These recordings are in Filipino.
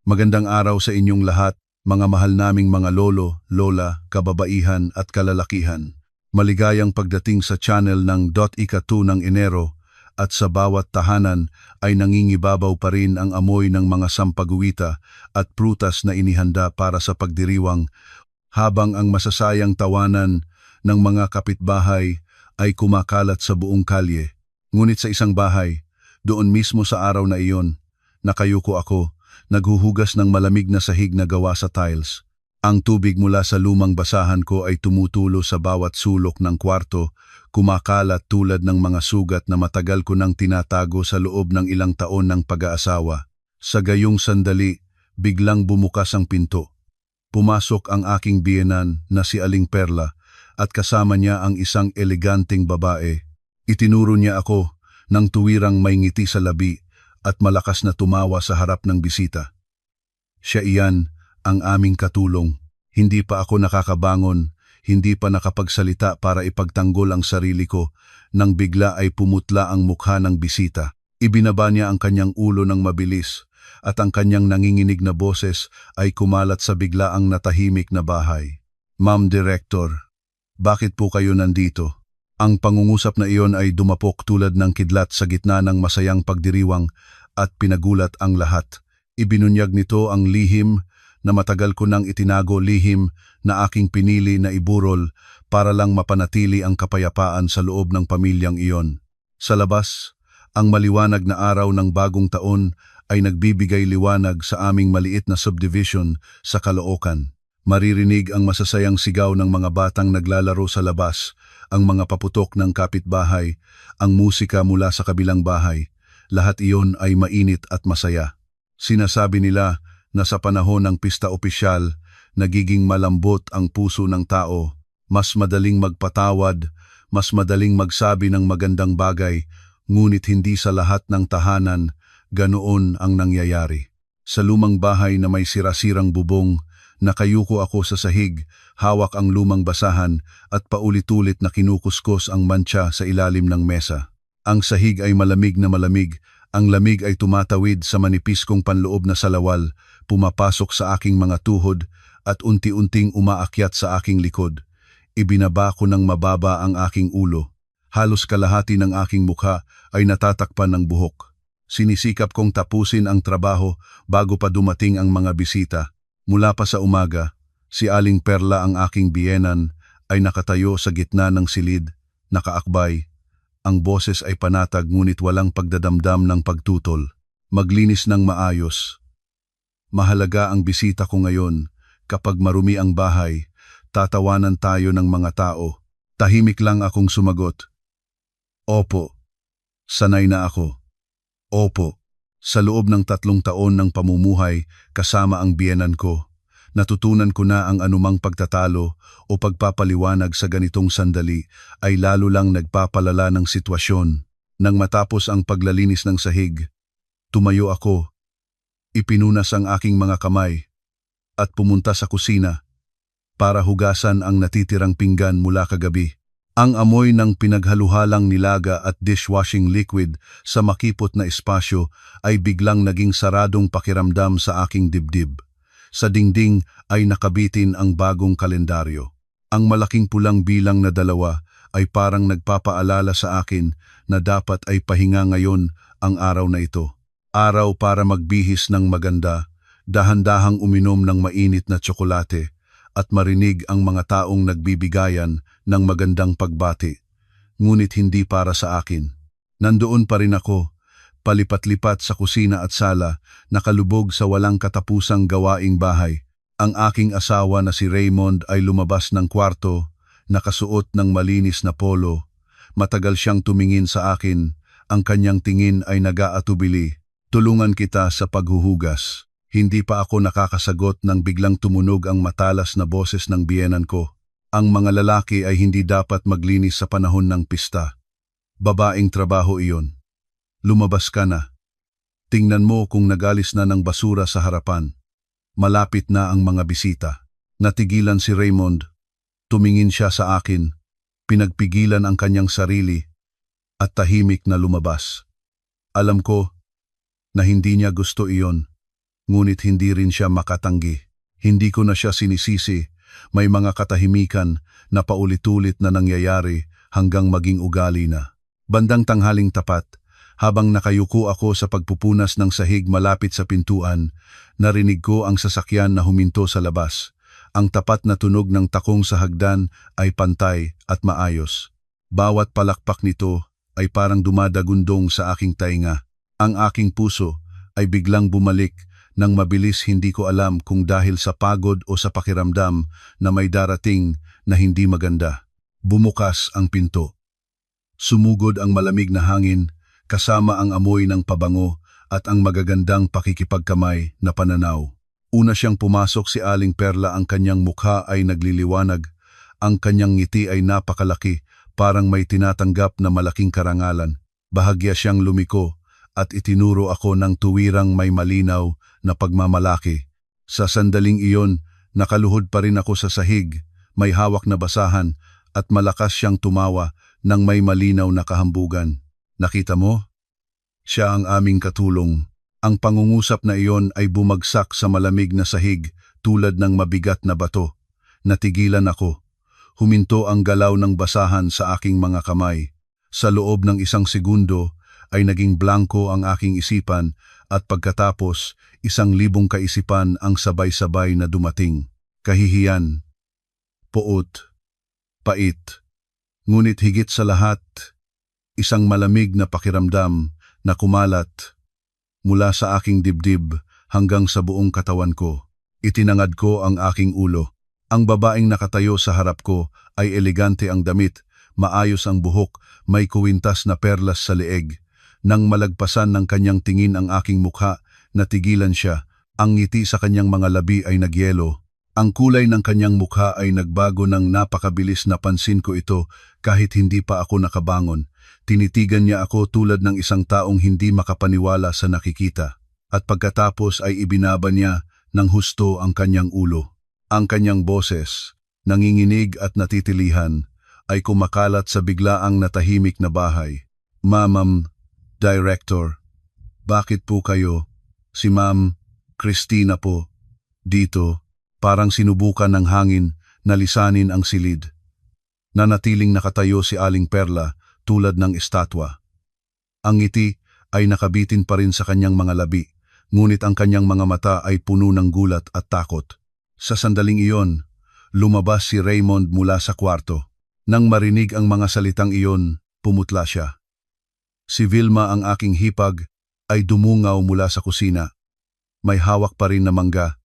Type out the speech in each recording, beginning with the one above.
Magandang araw sa inyong lahat, mga mahal naming mga lolo, lola, kababaihan at kalalakihan. Maligayang pagdating sa channel ng .ika2 ng Enero at sa bawat tahanan ay nangingibabaw pa rin ang amoy ng mga sampaguwita at prutas na inihanda para sa pagdiriwang habang ang masasayang tawanan ng mga kapitbahay ay kumakalat sa buong kalye. Ngunit sa isang bahay, doon mismo sa araw na iyon, nakayuko ako, naghuhugas ng malamig na sahig na gawa sa tiles. Ang tubig mula sa lumang basahan ko ay tumutulo sa bawat sulok ng kwarto, kumakalat tulad ng mga sugat na matagal ko nang tinatago sa loob ng ilang taon ng pag-aasawa. Sa gayong sandali, biglang bumukas ang pinto. Pumasok ang aking biyenan na si Aling Perla at kasama niya ang isang eleganteng babae. Itinuro niya ako nang tuwirang may ngiti sa labi at malakas na tumawa sa harap ng bisita. Siya iyan, ang aming katulong. Hindi pa ako nakakabangon, hindi pa nakapagsalita para ipagtanggol ang sarili ko, nang bigla ay pumutla ang mukha ng bisita. Ibinaba niya ang kanyang ulo ng mabilis, at ang kanyang nanginginig na boses ay kumalat sa biglaang natahimik na bahay. Ma'am Director, bakit po kayo nandito? Ang pangungusap na iyon ay dumapok tulad ng kidlat sa gitna ng masayang pagdiriwang at pinagulat ang lahat. Ibinunyag nito ang lihim na matagal ko nang itinago, lihim na aking pinili na iburol para lang mapanatili ang kapayapaan sa loob ng pamilyang iyon. Sa labas, ang maliwanag na araw ng bagong taon ay nagbibigay liwanag sa aming maliit na subdivision sa Caloocan. Maririnig ang masasayang sigaw ng mga batang naglalaro sa labas, ang mga paputok ng kapitbahay, ang musika mula sa kabilang bahay. Lahat iyon ay mainit at masaya. Sinasabi nila na sa panahon ng pista opisyal, nagiging malambot ang puso ng tao, mas madaling magpatawad, mas madaling magsabi ng magandang bagay, ngunit hindi sa lahat ng tahanan ganoon ang nangyayari. Sa lumang bahay na may sirasirang bubong, nakayuko ako sa sahig, hawak ang lumang basahan at paulit-ulit na kinukuskos ang mantsa sa ilalim ng mesa. Ang sahig ay malamig na malamig, ang lamig ay tumatawid sa manipis kong panloob na salawal, pumapasok sa aking mga tuhod at unti-unting umaakyat sa aking likod. Ibinaba ko ng mababa ang aking ulo. Halos kalahati ng aking mukha ay natatakpan ng buhok. Sinisikap kong tapusin ang trabaho bago pa dumating ang mga bisita. Mula pa sa umaga, si Aling Perla, ang aking biyenan, ay nakatayo sa gitna ng silid, nakaakbay. Ang boses ay panatag ngunit walang pagdadamdam ng pagtutol. Maglinis ng maayos. Mahalaga ang bisita ko ngayon. Kapag marumi ang bahay, tatawanan tayo ng mga tao. Tahimik lang akong sumagot. Opo. Sanay na ako. Opo. Sa loob ng 3 taon ng pamumuhay kasama ang biyenan ko, natutunan ko na ang anumang pagtatalo o pagpapaliwanag sa ganitong sandali ay lalo lang nagpapalala ng sitwasyon. Nang matapos ang paglalinis ng sahig, tumayo ako, ipinunas ang aking mga kamay at pumunta sa kusina para hugasan ang natitirang pinggan mula kagabi. Ang amoy ng pinaghaluhalang nilaga at dishwashing liquid sa makipot na espasyo ay biglang naging saradong pakiramdam sa aking dibdib. Sa dingding ay nakabitin ang bagong kalendaryo. Ang malaking pulang bilang na 2 ay parang nagpapaalala sa akin na dapat ay pahinga ngayon ang araw na ito. Araw para magbihis ng maganda, dahan-dahang uminom ng mainit na tsokolate, at marinig ang mga taong nagbibigayan ng magandang pagbati. Ngunit hindi para sa akin. Nandoon pa rin ako, palipat-lipat sa kusina at sala, nakalubog sa walang katapusang gawaing bahay. Ang aking asawa na si Raymond ay lumabas ng kwarto, nakasuot ng malinis na polo. Matagal siyang tumingin sa akin, ang kanyang tingin ay nag-aatubili. Tulungan kita sa paghuhugas. Hindi pa ako nakakasagot nang biglang tumunog ang matalas na boses ng biyenan ko. Ang mga lalaki ay hindi dapat maglinis sa panahon ng pista. Babaeng trabaho iyon. Lumabas ka na. Tingnan mo kung nagalis na ng basura sa harapan. Malapit na ang mga bisita. Natigilan si Raymond. Tumingin siya sa akin. Pinagpigilan ang kanyang sarili at tahimik na lumabas. Alam ko na hindi niya gusto iyon. ngunit hindi rin siya makatanggi. Hindi ko na siya sinisisi, may mga katahimikan na paulit-ulit na nangyayari hanggang maging ugali na. Bandang tanghaling tapat, habang nakayuko ako sa pagpupunas ng sahig malapit sa pintuan, narinig ko ang sasakyan na huminto sa labas. Ang tapat na tunog ng takong sa hagdan ay pantay at maayos. Bawat palakpak nito ay parang dumadagundong sa aking tainga. Ang aking puso ay biglang bumalik nang mabilis, hindi ko alam kung dahil sa pagod o sa pakiramdam na may darating na hindi maganda. Bumukas ang pinto. Sumugod ang malamig na hangin kasama ang amoy ng pabango at ang magagandang pakikipagkamay na pananaw. Una siyang pumasok si Aling Perla, ang kanyang mukha ay nagliliwanag, ang kanyang ngiti ay napakalaki, parang may tinatanggap na malaking karangalan. Bahagya siyang lumiko at itinuro ako ng tuwirang may malinaw na pagmamalaki. Sa sandaling iyon, nakaluhod pa rin ako sa sahig, may hawak na basahan at malakas siyang tumawa nang may malinaw na kahambugan. Nakita mo? Siya ang aming katulong. Ang pangungusap na iyon ay bumagsak sa malamig na sahig tulad ng mabigat na bato. Natigilan ako. Huminto ang galaw ng basahan sa aking mga kamay. Sa loob ng 1 segundo ay naging blanko ang aking isipan at pagkatapos 1,000 kaisipan ang sabay-sabay na dumating. Kahihiyan, poot, pait, ngunit higit sa lahat, isang malamig na pakiramdam na kumalat mula sa aking dibdib hanggang sa buong katawan ko. Itinangad ko ang aking ulo. Ang babaeng nakatayo sa harap ko ay elegante ang damit, maayos ang buhok, may kuwintas na perlas sa leeg. Nang malagpasan ng kanyang tingin ang aking mukha, natigilan siya. Ang ngiti sa kanyang mga labi ay nagyelo. Ang kulay ng kanyang mukha ay nagbago ng napakabilis. Napansin ko ito kahit hindi pa ako nakabangon. Tinitigan niya ako tulad ng isang taong hindi makapaniwala sa nakikita. At pagkatapos ay ibinaba niya ng husto ang kanyang ulo. Ang kanyang boses, nanginginig at natitilihan, ay kumakalat sa biglaang natahimik na bahay. Ma'am, Director, bakit po kayo? Si Ma'am Christina po, dito, parang sinubukan ng hangin na lisanin ang silid. Nanatiling nakatayo si Aling Perla tulad ng estatwa. Ang ngiti ay nakabitin pa rin sa kanyang mga labi, ngunit ang kanyang mga mata ay puno ng gulat at takot. Sa sandaling iyon, lumabas si Raymond mula sa kwarto. Nang marinig ang mga salitang iyon, pumutla siya. Si Vilma, ang aking hipag, ay dumungaw mula sa kusina. May hawak pa rin na mangga,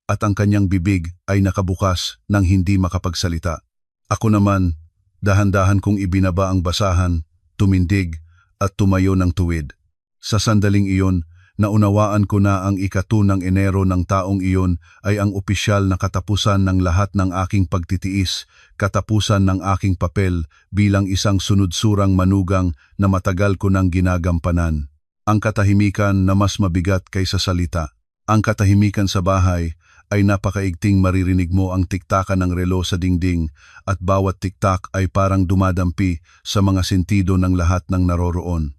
at ang kanyang bibig ay nakabukas nang hindi makapagsalita. Ako naman, dahan-dahan kong ibinaba ang basahan, tumindig at tumayo ng tuwid. Sa sandaling iyon, naunawaan ko na ang 1 ng Enero ng taong iyon ay ang opisyal na katapusan ng lahat ng aking pagtitiis, katapusan ng aking papel bilang isang sunod-surang manugang na matagal ko nang ginagampanan. Ang katahimikan na mas mabigat kaysa salita. Ang katahimikan sa bahay ay napakaigting. Maririnig mo ang tiktakan ng relo sa dingding at bawat tiktak ay parang dumadampi sa mga sentido ng lahat ng naroroon.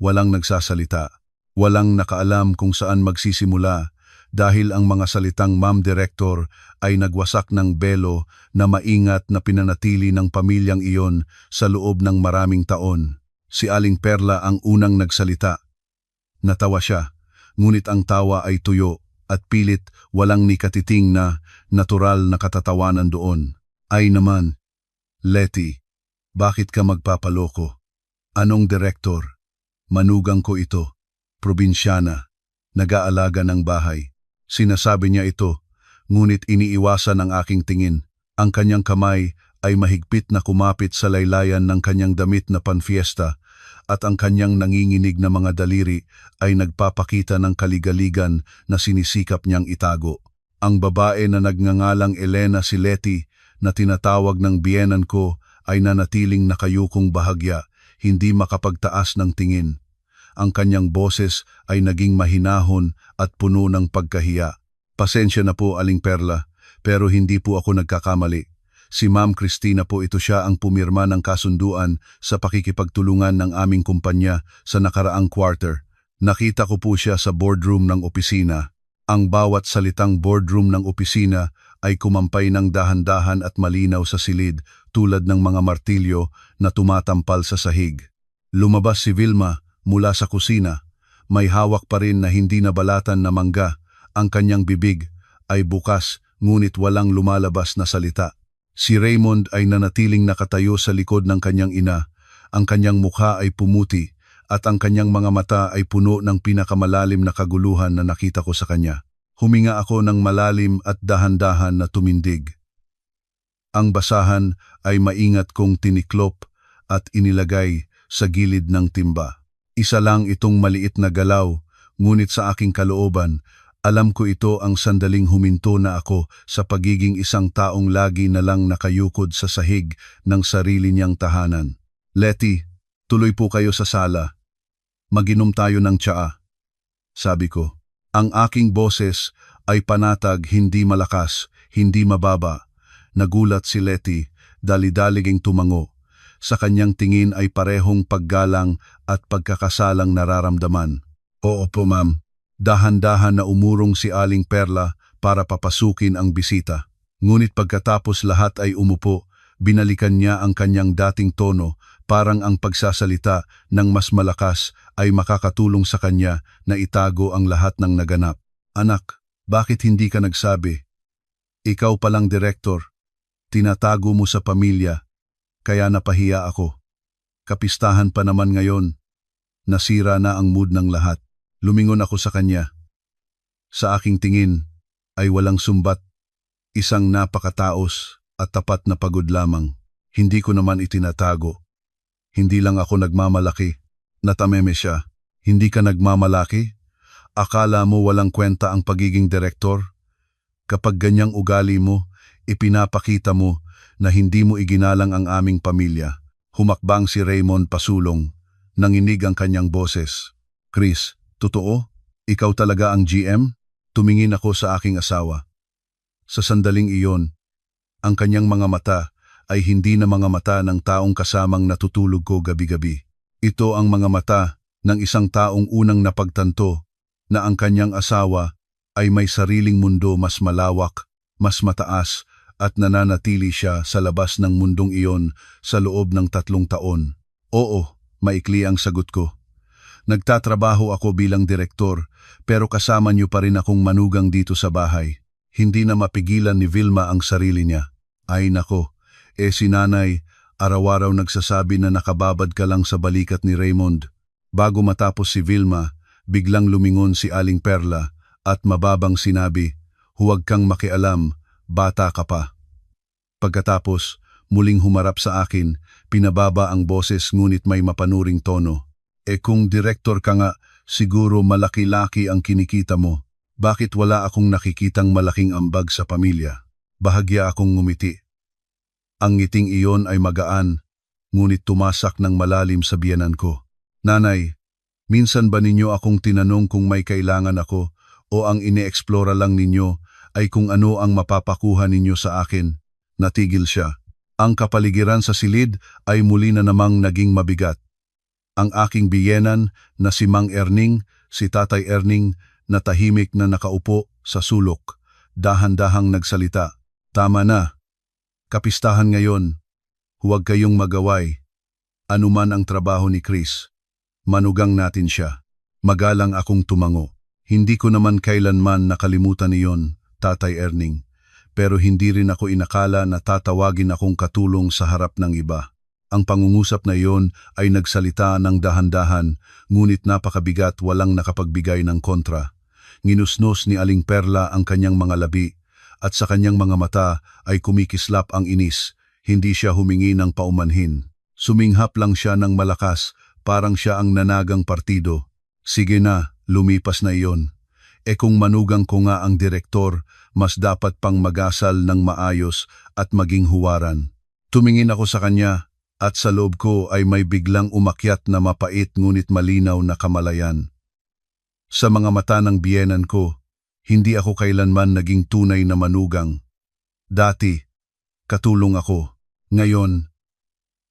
Walang nagsasalita. Walang nakaalam kung saan magsisimula dahil ang mga salitang Ma'am Director ay nagwasak ng belo na maingat na pinanatili ng pamilyang iyon sa loob ng maraming taon. Si Aling Perla ang unang nagsalita. Natawa siya, ngunit ang tawa ay tuyo at pilit, walang nikatiting na natural na katatawanan doon. Ay naman, Letty, bakit ka magpapaloko? Anong direktor? Manugang ko ito. Probinsyana, nag-aalaga ng bahay. Sinasabi niya ito, ngunit iniiwasan ang aking tingin. Ang kanyang kamay ay mahigpit na kumapit sa laylayan ng kanyang damit na panfiesta at ang kanyang nanginginig na mga daliri ay nagpapakita ng kaligaligan na sinisikap niyang itago. Ang babae na nagngangalang Elena, si Letty, na tinatawag ng biyenan ko, ay nanatiling nakayukong bahagya, hindi makapagtaas ng tingin. Ang kanyang boses ay naging mahinahon at puno ng pagkahiya. Pasensya na po, Aling Perla, pero hindi po ako nagkakamali. Si Ma'am Christina po, ito siya ang pumirma ng kasunduan sa pakikipagtulungan ng aming kumpanya sa nakaraang quarter. Nakita ko po siya sa boardroom ng opisina. Ang bawat salitang boardroom ng opisina ay kumampay ng dahan-dahan at malinaw sa silid tulad ng mga martilyo na tumatampal sa sahig. Lumabas si Vilma mula sa kusina. May hawak pa rin na hindi nabalatan na mangga. Ang kanyang bibig ay bukas ngunit walang lumalabas na salita. Si Raymond ay nanatiling nakatayo sa likod ng kanyang ina. Ang kanyang mukha ay pumuti at ang kanyang mga mata ay puno ng pinakamalalim na kaguluhan na nakita ko sa kanya. Huminga ako ng malalim at dahan-dahan na tumindig. Ang basahan ay maingat kong tiniklop at inilagay sa gilid ng timba. Isa lang itong maliit na galaw, ngunit sa aking kalooban, alam ko ito ang sandaling huminto na ako sa pagiging isang taong lagi na lang nakayukod sa sahig ng sarili niyang tahanan. Letty, tuloy po kayo sa sala. Mag-inom tayo ng tsaa. Sabi ko, ang aking boses ay panatag, hindi malakas, hindi mababa. Nagulat si Letty, dali-daliging tumango. Sa kanyang tingin ay parehong paggalang at pagkakasalang nararamdaman. Oo po ma'am. Dahan-dahan na umurong si Aling Perla para papasukin ang bisita. Ngunit pagkatapos lahat ay umupo, binalikan niya ang kanyang dating tono, parang ang pagsasalita ng mas malakas ay makakatulong sa kanya na itago ang lahat ng naganap. Anak, bakit hindi ka nagsabi? Ikaw palang direktor. Tinatago mo sa pamilya, kaya napahiya ako. Kapistahan pa naman ngayon. Nasira na ang mood ng lahat. Lumingon ako sa kanya. Sa aking tingin ay walang sumbat, isang napakataos at tapat na pagod lamang. Hindi ko naman itinatago. Hindi lang ako nagmamalaki. Natameme siya. Hindi ka nagmamalaki? Akala mo walang kwenta ang pagiging direktor? Kapag ganyang ugali mo, ipinapakita mo na hindi mo iginalang ang aming pamilya. Humakbang si Raymond pasulong. Nanginig ang kanyang boses. Chris, totoo? Ikaw talaga ang GM? Tumingin ako sa aking asawa. Sa sandaling iyon, ang kanyang mga mata ay hindi na mga mata ng taong kasamang natutulog ko gabi-gabi. Ito ang mga mata ng isang taong unang napagtanto na ang kanyang asawa ay may sariling mundo mas malawak, mas mataas at nananatili siya sa labas ng mundong iyon sa loob ng 3 taon. Oo, maikli ang sagot ko. Nagtatrabaho ako bilang direktor pero kasama niyo pa rin akong manugang dito sa bahay. Hindi na mapigilan ni Vilma ang sarili niya. Ay nako, si nanay, araw-araw nagsasabi na nakababad ka lang sa balikat ni Raymond. Bago matapos si Vilma, biglang lumingon si Aling Perla at mababang sinabi, huwag kang makialam, bata ka pa. Pagkatapos, muling humarap sa akin, pinababa ang boses ngunit may mapanuring tono. Kung direktor ka nga, siguro malaki-laki ang kinikita mo. Bakit wala akong nakikitang malaking ambag sa pamilya? Bahagya akong ngumiti. Ang ngiting iyon ay magaan, ngunit tumasak ng malalim sa biyanan ko. Nanay, minsan ba ninyo akong tinanong kung may kailangan ako o ang ine-explora lang ninyo ay kung ano ang mapapakuha ninyo sa akin? Natigil siya. Ang kapaligiran sa silid ay muli na namang naging mabigat. Ang aking biyenan na si Mang Erning, si Tatay Erning na tahimik na nakaupo sa sulok, dahan-dahang nagsalita. Tama na. Kapistahan ngayon, huwag kayong magaway. Anuman ang trabaho ni Chris, manugang natin siya. Magalang akong tumango. Hindi ko naman kailanman nakalimutan iyon, Tatay Erning. Pero hindi rin ako inakala na tatawagin akong katulong sa harap ng iba. Ang pangungusap na iyon ay nagsalita ng dahan-dahan, ngunit napakabigat, walang nakapagbigay ng kontra. Nginusnos ni Aling Perla ang kanyang mga labi, at sa kanyang mga mata ay kumikislap ang inis. Hindi siya humingi ng paumanhin. Suminghap lang siya ng malakas, parang siya ang nanagang partido. Sige na, lumipas na iyon. Kung manugang ko nga ang direktor, mas dapat pang magasal ng maayos at maging huwaran. Tumingin ako sa kanya, at sa loob ko ay may biglang umakyat na mapait ngunit malinaw na kamalayan. Sa mga mata ng biyenan ko, hindi ako kailanman naging tunay na manugang. Dati, katulong ako. Ngayon,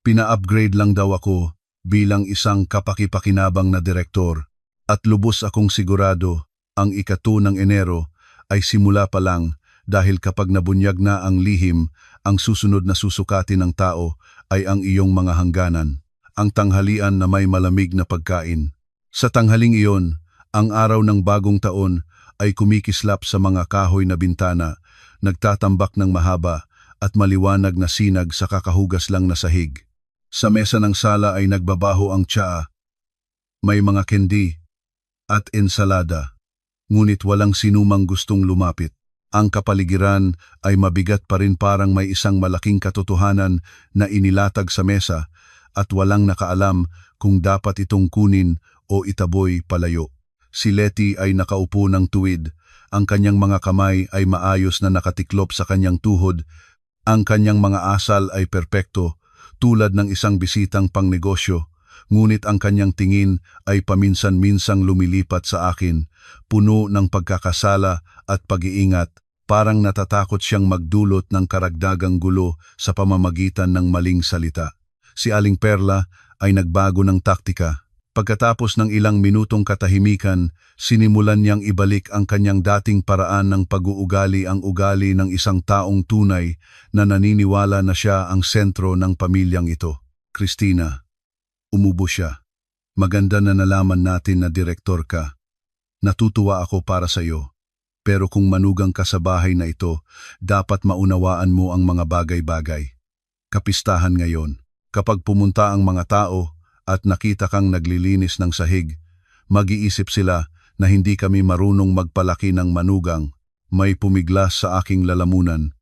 pina-upgrade lang daw ako bilang isang kapakipakinabang na direktor at lubos akong sigurado ang 1 ng Enero ay simula pa lang dahil kapag nabunyag na ang lihim, ang susunod na susukatin ng tao ay ang iyong mga hangganan, ang tanghalian na may malamig na pagkain. Sa tanghaling iyon, ang araw ng bagong taon ay kumikislap sa mga kahoy na bintana, nagtatambak ng mahaba at maliwanag na sinag sa kakahugas lang na sahig. Sa mesa ng sala ay nagbabaho ang tsaa, may mga kendi at ensalada, ngunit walang sinumang gustong lumapit. Ang kapaligiran ay mabigat pa rin, parang may isang malaking katotohanan na inilatag sa mesa at walang nakaalam kung dapat itong kunin o itaboy palayo. Si Letty ay nakaupo ng tuwid, ang kanyang mga kamay ay maayos na nakatiklop sa kanyang tuhod, ang kanyang mga asal ay perpekto, tulad ng isang bisitang pangnegosyo, ngunit ang kanyang tingin ay paminsan-minsang lumilipat sa akin, puno ng pagkakasala at pag-iingat, parang natatakot siyang magdulot ng karagdagang gulo sa pamamagitan ng maling salita. Si Aling Perla ay nagbago ng taktika. Pagkatapos ng ilang minutong katahimikan, sinimulan niyang ibalik ang kanyang dating paraan ng pag-uugali, ang ugali ng isang taong tunay na naniniwala na siya ang sentro ng pamilyang ito. Christina, umubo siya. Maganda na nalaman natin na direktor ka. Natutuwa ako para sa iyo. Pero kung manugang ka sa bahay na ito, dapat maunawaan mo ang mga bagay-bagay. Kapistahan ngayon. Kapag pumunta ang mga tao at nakita kang naglilinis ng sahig, mag-iisip sila na hindi kami marunong magpalaki ng manugang. May pumiglas sa aking lalamunan.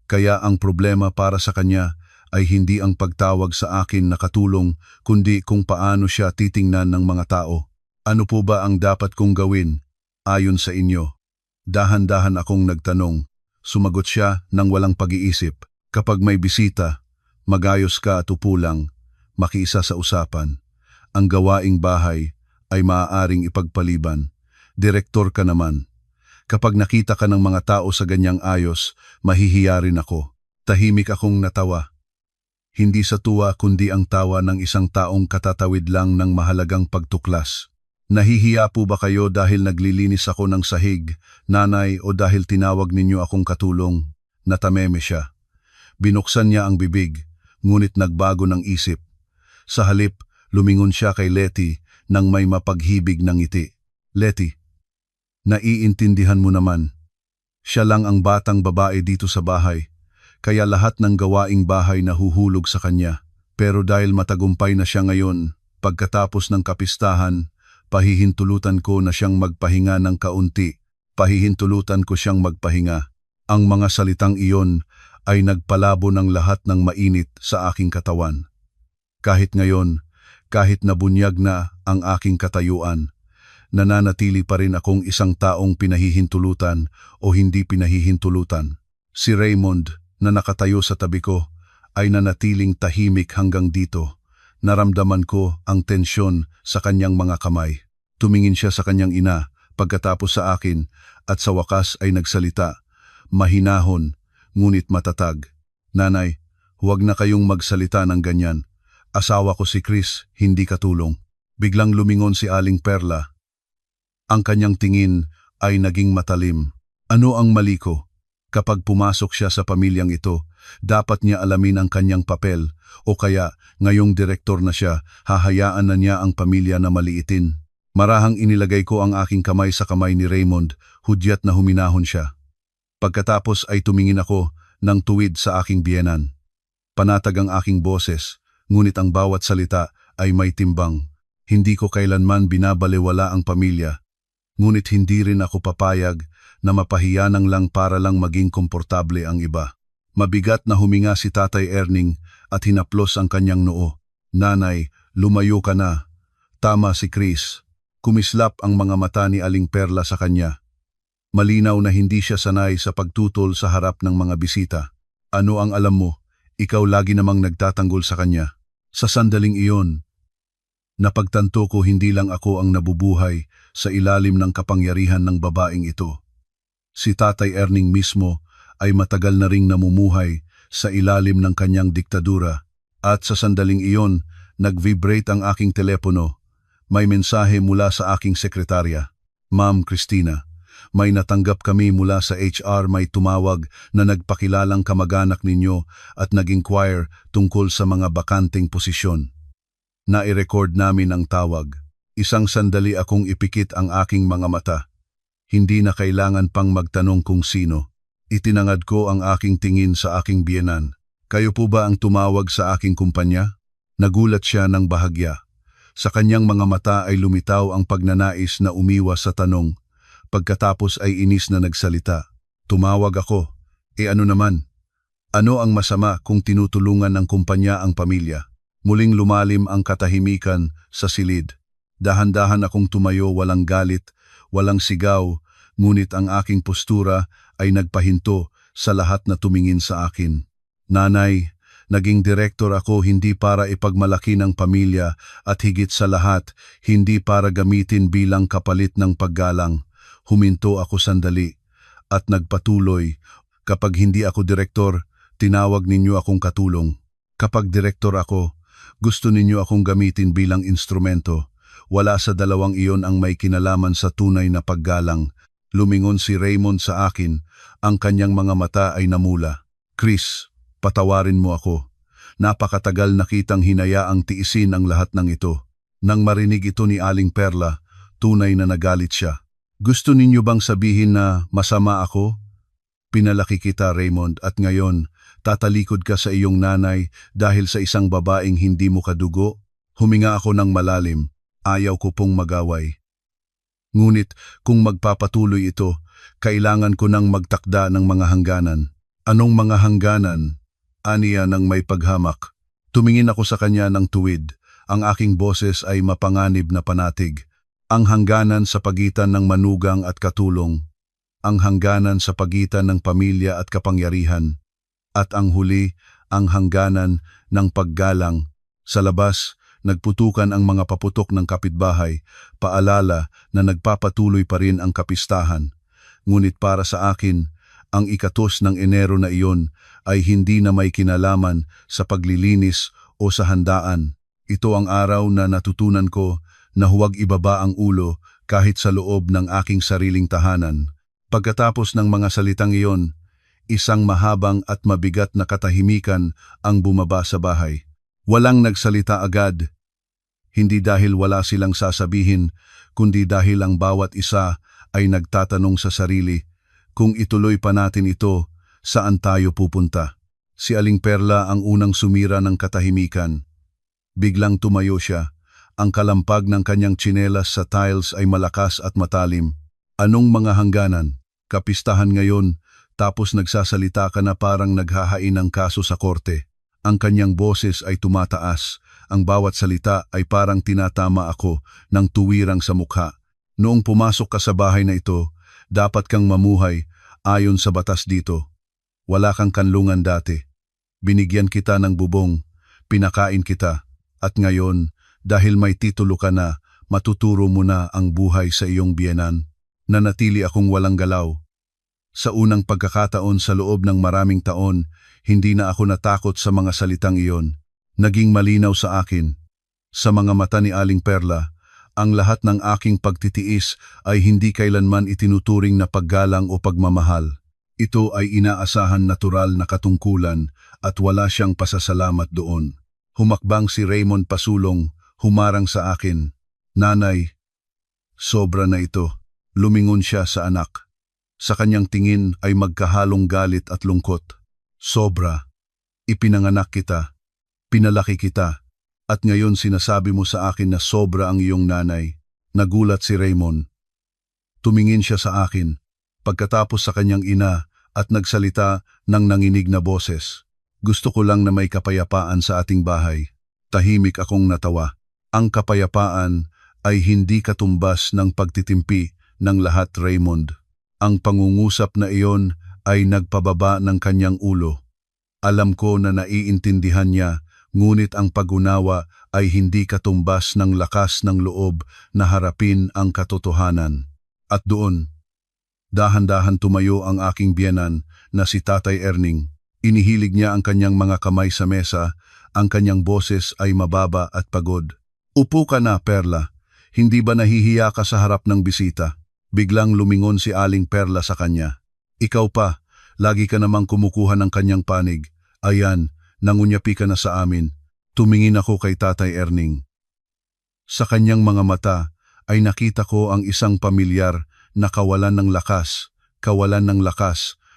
Kaya ang problema para sa kanya ay hindi ang pagtawag sa akin na katulong, kundi kung paano siya titingnan ng mga tao. Ano po ba ang dapat kong gawin ayon sa inyo? Dahan-dahan akong nagtanong. Sumagot siya ng walang pag-iisip. Kapag may bisita, magayos ka at upo lang, makiisa sa usapan. Ang gawaing bahay ay maaaring ipagpaliban. Direktor ka naman. Kapag nakita ka ng mga tao sa ganyang ayos, mahihiya rin ako. Tahimik akong natawa. Hindi sa tuwa kundi ang tawa ng isang taong katatawid lang ng mahalagang pagtuklas. Nahihiya po ba kayo dahil naglilinis ako ng sahig, nanay, o dahil tinawag ninyo akong katulong? Natameme siya. Binuksan niya ang bibig, ngunit nagbago ng isip. Sa halip, lumingon siya kay Letty nang may mapaghibig ng ngiti. Letty, naiintindihan mo naman. Siya lang ang batang babae dito sa bahay, kaya lahat ng gawaing bahay nahuhulog sa kanya. Pero dahil matagumpay na siya ngayon, pagkatapos ng kapistahan, pahihintulutan ko na siyang magpahinga ng kaunti. Pahihintulutan ko siyang magpahinga. Ang mga salitang iyon ay nagpalabo ng lahat ng mainit sa aking katawan. Kahit ngayon, kahit nabunyag na ang aking katayuan, nananatili pa rin akong isang taong pinahihintulutan o hindi pinahihintulutan. Si Raymond na nakatayo sa tabi ko ay nanatiling tahimik hanggang dito. Naramdaman ko ang tensyon sa kanyang mga kamay. Tumingin siya sa kanyang ina pagkatapos sa akin at sa wakas ay nagsalita. Mahinahon, ngunit matatag. Nanay, huwag na kayong magsalita ng ganyan. Asawa ko si Chris, hindi katulong. Biglang lumingon si Aling Perla. Ang kanyang tingin ay naging matalim. Ano ang mali ko? Kapag pumasok siya sa pamilyang ito, dapat niya alamin ang kanyang papel, o kaya ngayong direktor na siya, hahayaan na niya ang pamilya na maliitin. Marahang inilagay ko ang aking kamay sa kamay ni Raymond, hudyat na huminahon siya. Pagkatapos ay tumingin ako ng tuwid sa aking biyenan. Panatag ang aking boses, ngunit ang bawat salita ay may timbang. Hindi ko kailanman binabalewala ang pamilya, ngunit hindi rin ako papayag na mapahiyanang lang para lang maging komportable ang iba. Mabigat na huminga si Tatay Erning at hinaplos ang kanyang noo. Nanay, lumayo ka na. Tama si Chris. Kumislap ang mga mata ni Aling Perla sa kanya. Malinaw na hindi siya sanay sa pagtutol sa harap ng mga bisita. Ano ang alam mo? Ikaw lagi namang nagtatanggol sa kanya. Sa sandaling iyon, napagtanto ko hindi lang ako ang nabubuhay sa ilalim ng kapangyarihan ng babaeng ito. Si Tatay Erning mismo ay matagal na ring namumuhay sa ilalim ng kanyang diktadura, at sa sandaling iyon, nag-vibrate ang aking telepono. May mensahe mula sa aking sekretarya. Ma'am Christina, May natanggap kami mula sa HR, may tumawag na nagpakilalang kamag-anak ninyo at nag-inquire tungkol sa mga bakanting posisyon. Nai-record namin ang tawag. Isang sandali akong ipikit ang aking mga mata. Hindi na kailangan pang magtanong kung sino. Itinangad ko ang aking tingin sa aking biyenan. Kayo po ba ang tumawag sa aking kumpanya? Nagulat siya ng bahagya. Sa kanyang mga mata ay lumitaw ang pagnanais na umiwas sa tanong. Pagkatapos ay inis na nagsalita. Tumawag ako. Ano naman? Ano ang masama kung tinutulungan ng kumpanya ang pamilya? Muling lumalim ang katahimikan sa silid. Dahan-dahan akong tumayo, walang galit, walang sigaw, ngunit ang aking postura ay nagpahinto sa lahat na tumingin sa akin. Nanay, naging direktor ako hindi para ipagmalaki ng pamilya at higit sa lahat, hindi para gamitin bilang kapalit ng paggalang. Huminto ako sandali at nagpatuloy. Kapag hindi ako direktor, tinawag ninyo akong katulong. Kapag direktor ako, gusto ninyo akong gamitin bilang instrumento. Wala sa dalawang iyon ang may kinalaman sa tunay na paggalang. Lumingon si Raymond sa akin, ang kanyang mga mata ay namula. Chris, patawarin mo ako. Napakatagal na kitang hinayaang tiisin ang lahat ng ito. Nang marinig ito ni Aling Perla, tunay na nagalit siya. Gusto ninyo bang sabihin na masama ako? Pinalaki kita, Raymond, at ngayon, tatalikod ka sa iyong nanay dahil sa isang babaeng hindi mo kadugo? Huminga ako ng malalim. Ayaw ko pong magaway. Ngunit kung magpapatuloy ito, kailangan ko nang magtakda ng mga hangganan. Anong mga hangganan? Aniya ng may paghamak. Tumingin ako sa kanya ng tuwid. Ang aking boses ay mapanganib na panatig. Ang hangganan sa pagitan ng manugang at katulong. Ang hangganan sa pagitan ng pamilya at kapangyarihan. At ang huli, ang hangganan ng paggalang. Sa labas, nagputukan ang mga paputok ng kapitbahay, paalala na nagpapatuloy pa rin ang kapistahan. Ngunit para sa akin, ang 1 ng Enero na iyon ay hindi na may kinalaman sa paglilinis o sa handaan. Ito ang araw na natutunan ko na huwag ibaba ang ulo kahit sa loob ng aking sariling tahanan. Pagkatapos ng mga salitang iyon, isang mahabang at mabigat na katahimikan ang bumaba sa bahay. Walang nagsalita agad, hindi dahil wala silang sasabihin, kundi dahil ang bawat isa ay nagtatanong sa sarili, kung ituloy pa natin ito, saan tayo pupunta? Si Aling Perla ang unang sumira ng katahimikan. Biglang tumayo siya. Ang kalampag ng kanyang tsinelas sa tiles ay malakas at matalim. Anong mga hangganan? Kapistahan ngayon, tapos nagsasalita ka na parang naghahain ng kaso sa korte. Ang kanyang boses ay tumataas. Ang bawat salita ay parang tinatama ako ng tuwirang sa mukha. Noong pumasok ka sa bahay na ito, dapat kang mamuhay ayon sa batas dito. Wala kang kanlungan dati. Binigyan kita ng bubong, pinakain kita, at ngayon, dahil may titulo ka na, matuturo mo na ang buhay sa iyong biyenan. Nanatili akong walang galaw. Sa unang pagkakataon sa loob ng maraming taon, hindi na ako natakot sa mga salitang iyon. Naging malinaw sa akin. Sa mga mata ni Aling Perla, ang lahat ng aking pagtitiis ay hindi kailanman itinuturing na paggalang o pagmamahal. Ito ay inaasahan natural na katungkulan at wala siyang pasasalamat doon. Humakbang si Raymond pasulong, humarang sa akin. Nanay, sobra na ito. Lumingon siya sa anak. Sa kanyang tingin ay magkahalong galit at lungkot. Sobra. Ipinanganak kita. Pinalaki kita. At ngayon sinasabi mo sa akin na sobra ang iyong nanay. Nagulat si Raymond. Tumingin siya sa akin. Pagkatapos sa kanyang ina at nagsalita ng nanginig na boses. Gusto ko lang na may kapayapaan sa ating bahay. Tahimik akong natawa. Ang kapayapaan ay hindi katumbas ng pagtitimpi ng lahat, Raymond. Ang pangungusap na iyon ay nagpababa ng kanyang ulo. Alam ko na naiintindihan niya, ngunit ang pag-unawa ay hindi katumbas ng lakas ng loob na harapin ang katotohanan. At doon, dahan-dahan tumayo ang aking biyenan na si Tatay Erning. Inihilig niya ang kanyang mga kamay sa mesa, ang kanyang boses ay mababa at pagod. Upo ka na, Perla. Hindi ba nahihiya ka sa harap ng bisita? Biglang lumingon si Aling Perla sa kanya. Ikaw pa, lagi ka namang kumukuha ng kanyang panig. Ayan, nangunyapi ka na sa amin. Tumingin ako kay Tatay Erning. Sa kanyang mga mata ay nakita ko ang isang pamilyar na kawalan ng lakas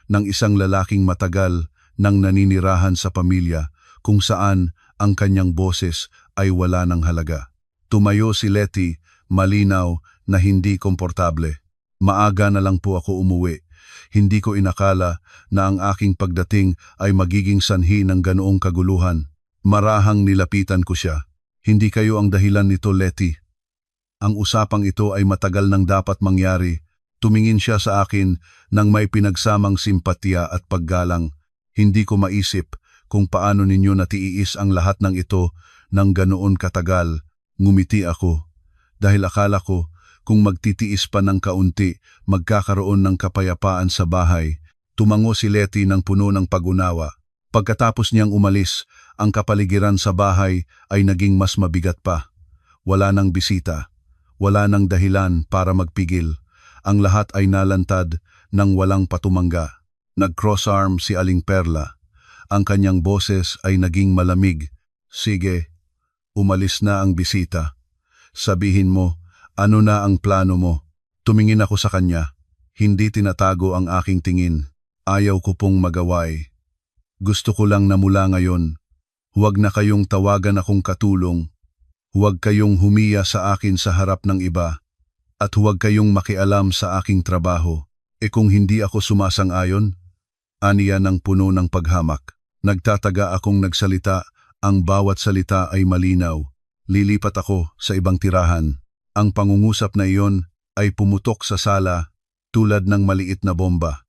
ng isang lalaking matagal nang naninirahan sa pamilya kung saan ang kanyang boses ay wala ng halaga. Tumayo si Letty, malinaw na hindi komportable. Maaga na lang po ako umuwi. Hindi ko inakala na ang aking pagdating ay magiging sanhi ng ganoong kaguluhan. Marahang nilapitan ko siya. Hindi kayo ang dahilan nito, Letty. Ang usapang ito ay matagal nang dapat mangyari. Tumingin siya sa akin nang may pinagsamang simpatya at paggalang. Hindi ko maisip kung paano ninyo natiis ang lahat ng ito ng ganoon katagal. Ngumiti ako. Dahil akala ko, kung magtitiis pa ng kaunti, magkakaroon ng kapayapaan sa bahay. Tumango si Letty ng puno ng pag-unawa. Pagkatapos niyang umalis, ang kapaligiran sa bahay ay naging mas mabigat pa. Wala nang bisita. Wala nang dahilan para magpigil. Ang lahat ay nalantad ng walang patumangga. Nag-cross-arm si Aling Perla. Ang kanyang boses ay naging malamig. Sige, umalis na ang bisita. Sabihin mo, ano na ang plano mo? Tumingin ako sa kanya. Hindi tinatago ang aking tingin. Ayaw ko pong magaway. Gusto ko lang na mula ngayon. Huwag na kayong tawagan akong katulong. Huwag kayong humiya sa akin sa harap ng iba. At huwag kayong makialam sa aking trabaho. E kung hindi ako sumasang-ayon? Aniya ng puno ng paghamak. Nagtataga akong nagsalita. Ang bawat salita ay malinaw. Lilipat ako sa ibang tirahan. Ang pangungusap na iyon ay pumutok sa sala tulad ng maliit na bomba.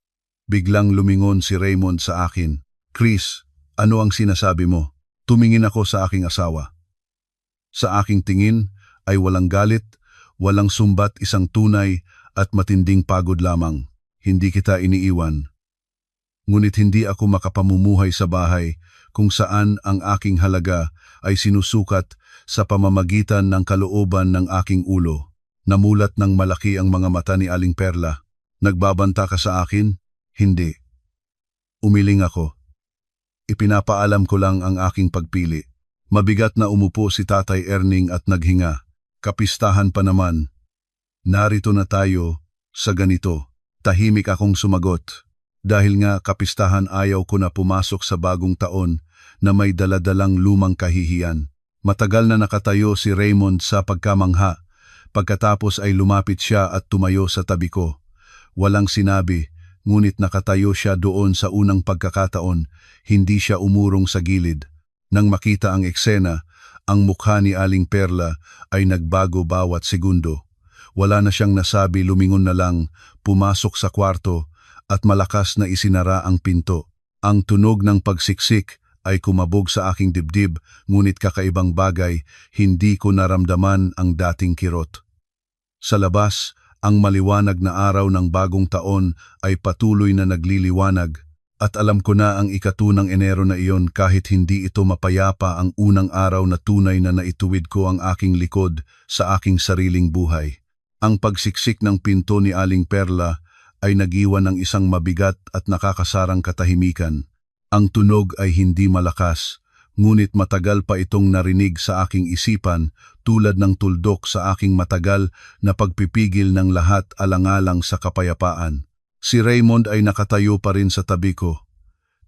Biglang lumingon si Raymond sa akin. Chris, ano ang sinasabi mo? Tumingin ako sa aking asawa. Sa aking tingin ay walang galit, walang sumbat, isang tunay at matinding pagod lamang. Hindi kita iniiwan. Ngunit hindi ako makapamumuhay sa bahay kung saan ang aking halaga ay sinusukat sa pamamagitan ng kalooban ng aking ulo. Namulat ng malaki ang mga mata ni Aling Perla. Nagbabanta ka sa akin? Hindi. Umiling ako. Ipinapaalam ko lang ang aking pagpili. Mabigat na umupo si Tatay Erning at naghinga. Kapistahan pa naman. Narito na tayo sa ganito. Tahimik akong sumagot. Dahil nga kapistahan, ayaw ko na pumasok sa bagong taon na may daladalang lumang kahihiyan. Matagal na nakatayo si Raymond sa pagkamangha. Pagkatapos ay lumapit siya at tumayo sa tabi ko. Walang sinabi, ngunit nakatayo siya doon sa unang pagkakataon. Hindi siya umurong sa gilid. Nang makita ang eksena, ang mukha ni Aling Perla ay nagbago bawat segundo. Wala na siyang nasabi, lumingon na lang, pumasok sa kwarto at malakas na isinara ang pinto. Ang tunog ng pagsiksik ay kumabog sa aking dibdib, ngunit kakaibang bagay, hindi ko naramdaman ang dating kirot. Sa labas, ang maliwanag na araw ng bagong taon ay patuloy na nagliliwanag, at alam ko na ang 1 ng Enero na iyon kahit hindi ito mapayapa, ang unang araw na tunay na naituwid ko ang aking likod sa aking sariling buhay. Ang pagsiksik ng pinto ni Aling Perla ay nagiwan ng isang mabigat at nakakasarang katahimikan. Ang tunog ay hindi malakas, ngunit matagal pa itong narinig sa aking isipan, tulad ng tuldok sa aking matagal na pagpipigil ng lahat alang-alang sa kapayapaan. Si Raymond ay nakatayo pa rin sa tabi ko.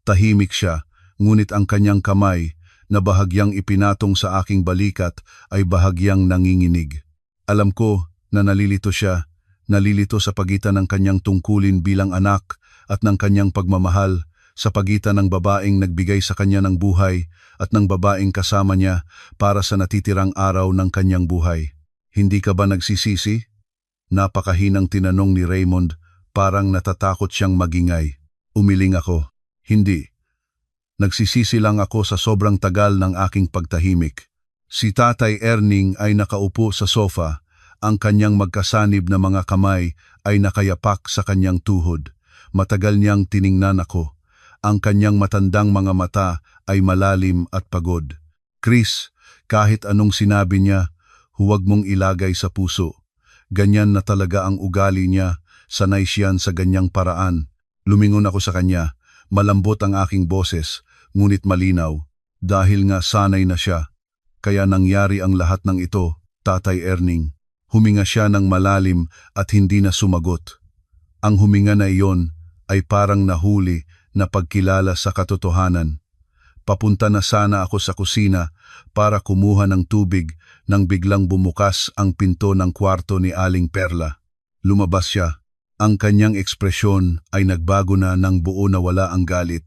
Tahimik siya, ngunit ang kanyang kamay na bahagyang ipinatong sa aking balikat ay bahagyang nanginginig. Alam ko na nalilito siya, nalilito sa pagitan ng kanyang tungkulin bilang anak at ng kanyang pagmamahal, sa pagitan ng babaeng nagbigay sa kanya ng buhay at ng babaeng kasama niya para sa natitirang araw ng kanyang buhay. Hindi ka ba nagsisisi? Napakahinang tinanong ni Raymond, parang natatakot siyang magingay. Umiling ako. Hindi. Nagsisisi lang ako sa sobrang tagal ng aking pagtahimik. Si Tatay Erning ay nakaupo sa sofa, ang kanyang magkasanib na mga kamay ay nakayapak sa kanyang tuhod. Matagal niyang tiningnan ako. Ang kanyang matandang mga mata ay malalim at pagod. Chris, kahit anong sinabi niya, huwag mong ilagay sa puso. Ganyan na talaga ang ugali niya, sanay siyan sa ganyang paraan. Lumingon ako sa kanya, malambot ang aking boses, ngunit malinaw. Dahil nga sanay na siya, kaya nangyari ang lahat ng ito, Tatay Erning. Huminga siya ng malalim at hindi na sumagot. Ang huminga na iyon ay parang nahuli na pagkilala sa katotohanan. Papunta na sana ako sa kusina para kumuha ng tubig nang biglang bumukas ang pinto ng kwarto ni Aling Perla. Lumabas siya. Ang kanyang ekspresyon ay nagbago na ng buo na wala ang galit,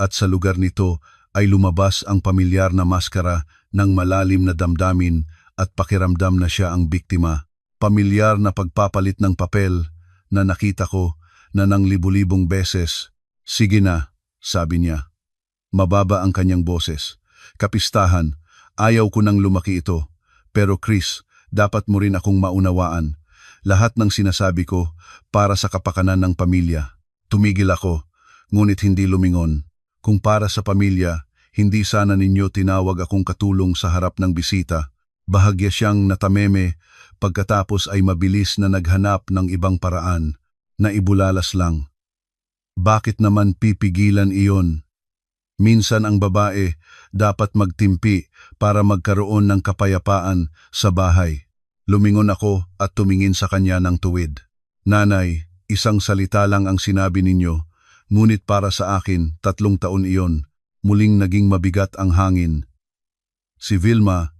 at sa lugar nito ay lumabas ang pamilyar na maskara ng malalim na damdamin at pakiramdam na siya ang biktima. Pamilyar na pagpapalit ng papel na nakita ko na ng libu-libong beses. Sige na, sabi niya. Mababa ang kanyang boses. Kapistahan, ayaw ko nang lumaki ito. Pero Chris, dapat mo rin akong maunawaan. Lahat ng sinasabi ko para sa kapakanan ng pamilya. Tumigil ako, ngunit hindi lumingon. Kung para sa pamilya, hindi sana ninyo tinawag akong katulong sa harap ng bisita. Bahagya siyang natameme, pagkatapos ay mabilis na naghanap ng ibang paraan, na ibulalas lang. Bakit naman pipigilan iyon? Minsan ang babae dapat magtimpi para magkaroon ng kapayapaan sa bahay. Lumingon ako at tumingin sa kanya ng tuwid. Nanay, isang salita lang ang sinabi ninyo, ngunit para sa akin 3 taon iyon, muling naging mabigat ang hangin. Si Vilma,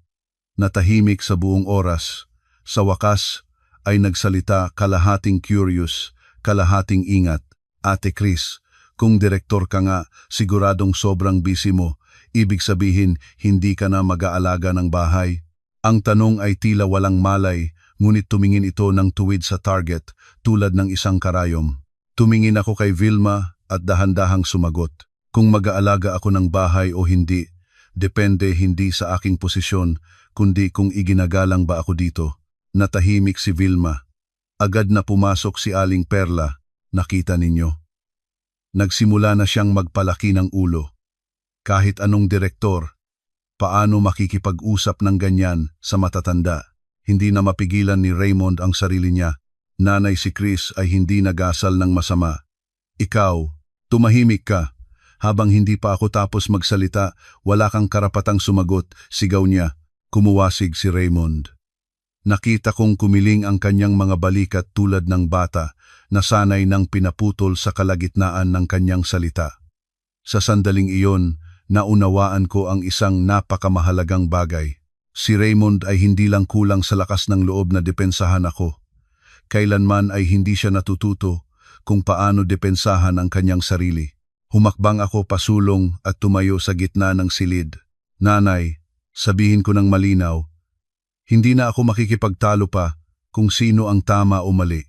natahimik sa buong oras, sa wakas ay nagsalita kalahating curious, kalahating ingat. Ate Chris, kung direktor ka nga, siguradong sobrang busy mo. Ibig sabihin, hindi ka na mag-aalaga ng bahay. Ang tanong ay tila walang malay, ngunit tumingin ito ng tuwid sa target, tulad ng isang karayom. Tumingin ako kay Vilma at dahan-dahang sumagot. Kung mag-aalaga ako ng bahay o hindi, depende hindi sa aking posisyon, kundi kung iginagalang ba ako dito. Natahimik si Vilma. Agad na pumasok si Aling Perla, nakita ninyo. Nagsimula na siyang magpalaki ng ulo. Kahit anong direktor, paano makikipag-usap ng ganyan sa matatanda? Hindi na mapigilan ni Raymond ang sarili niya. Nanay, si Chris ay hindi nagasal ng masama. Ikaw, tumahimik ka. Habang hindi pa ako tapos magsalita, wala kang karapatang sumagot, sigaw niya. Kumuwasig si Raymond. Nakita kong kumiling ang kanyang mga balikat tulad ng bata, na sanay nang pinaputol sa kalagitnaan ng kanyang salita. Sa sandaling iyon, naunawaan ko ang isang napakamahalagang bagay. Si Raymond ay hindi lang kulang sa lakas ng loob na depensahan ako. Kailanman ay hindi siya natututo kung paano depensahan ang kanyang sarili. Humakbang ako pasulong at tumayo sa gitna ng silid. Nanay, sabihin ko ng malinaw, hindi na ako makikipagtalo pa kung sino ang tama o mali.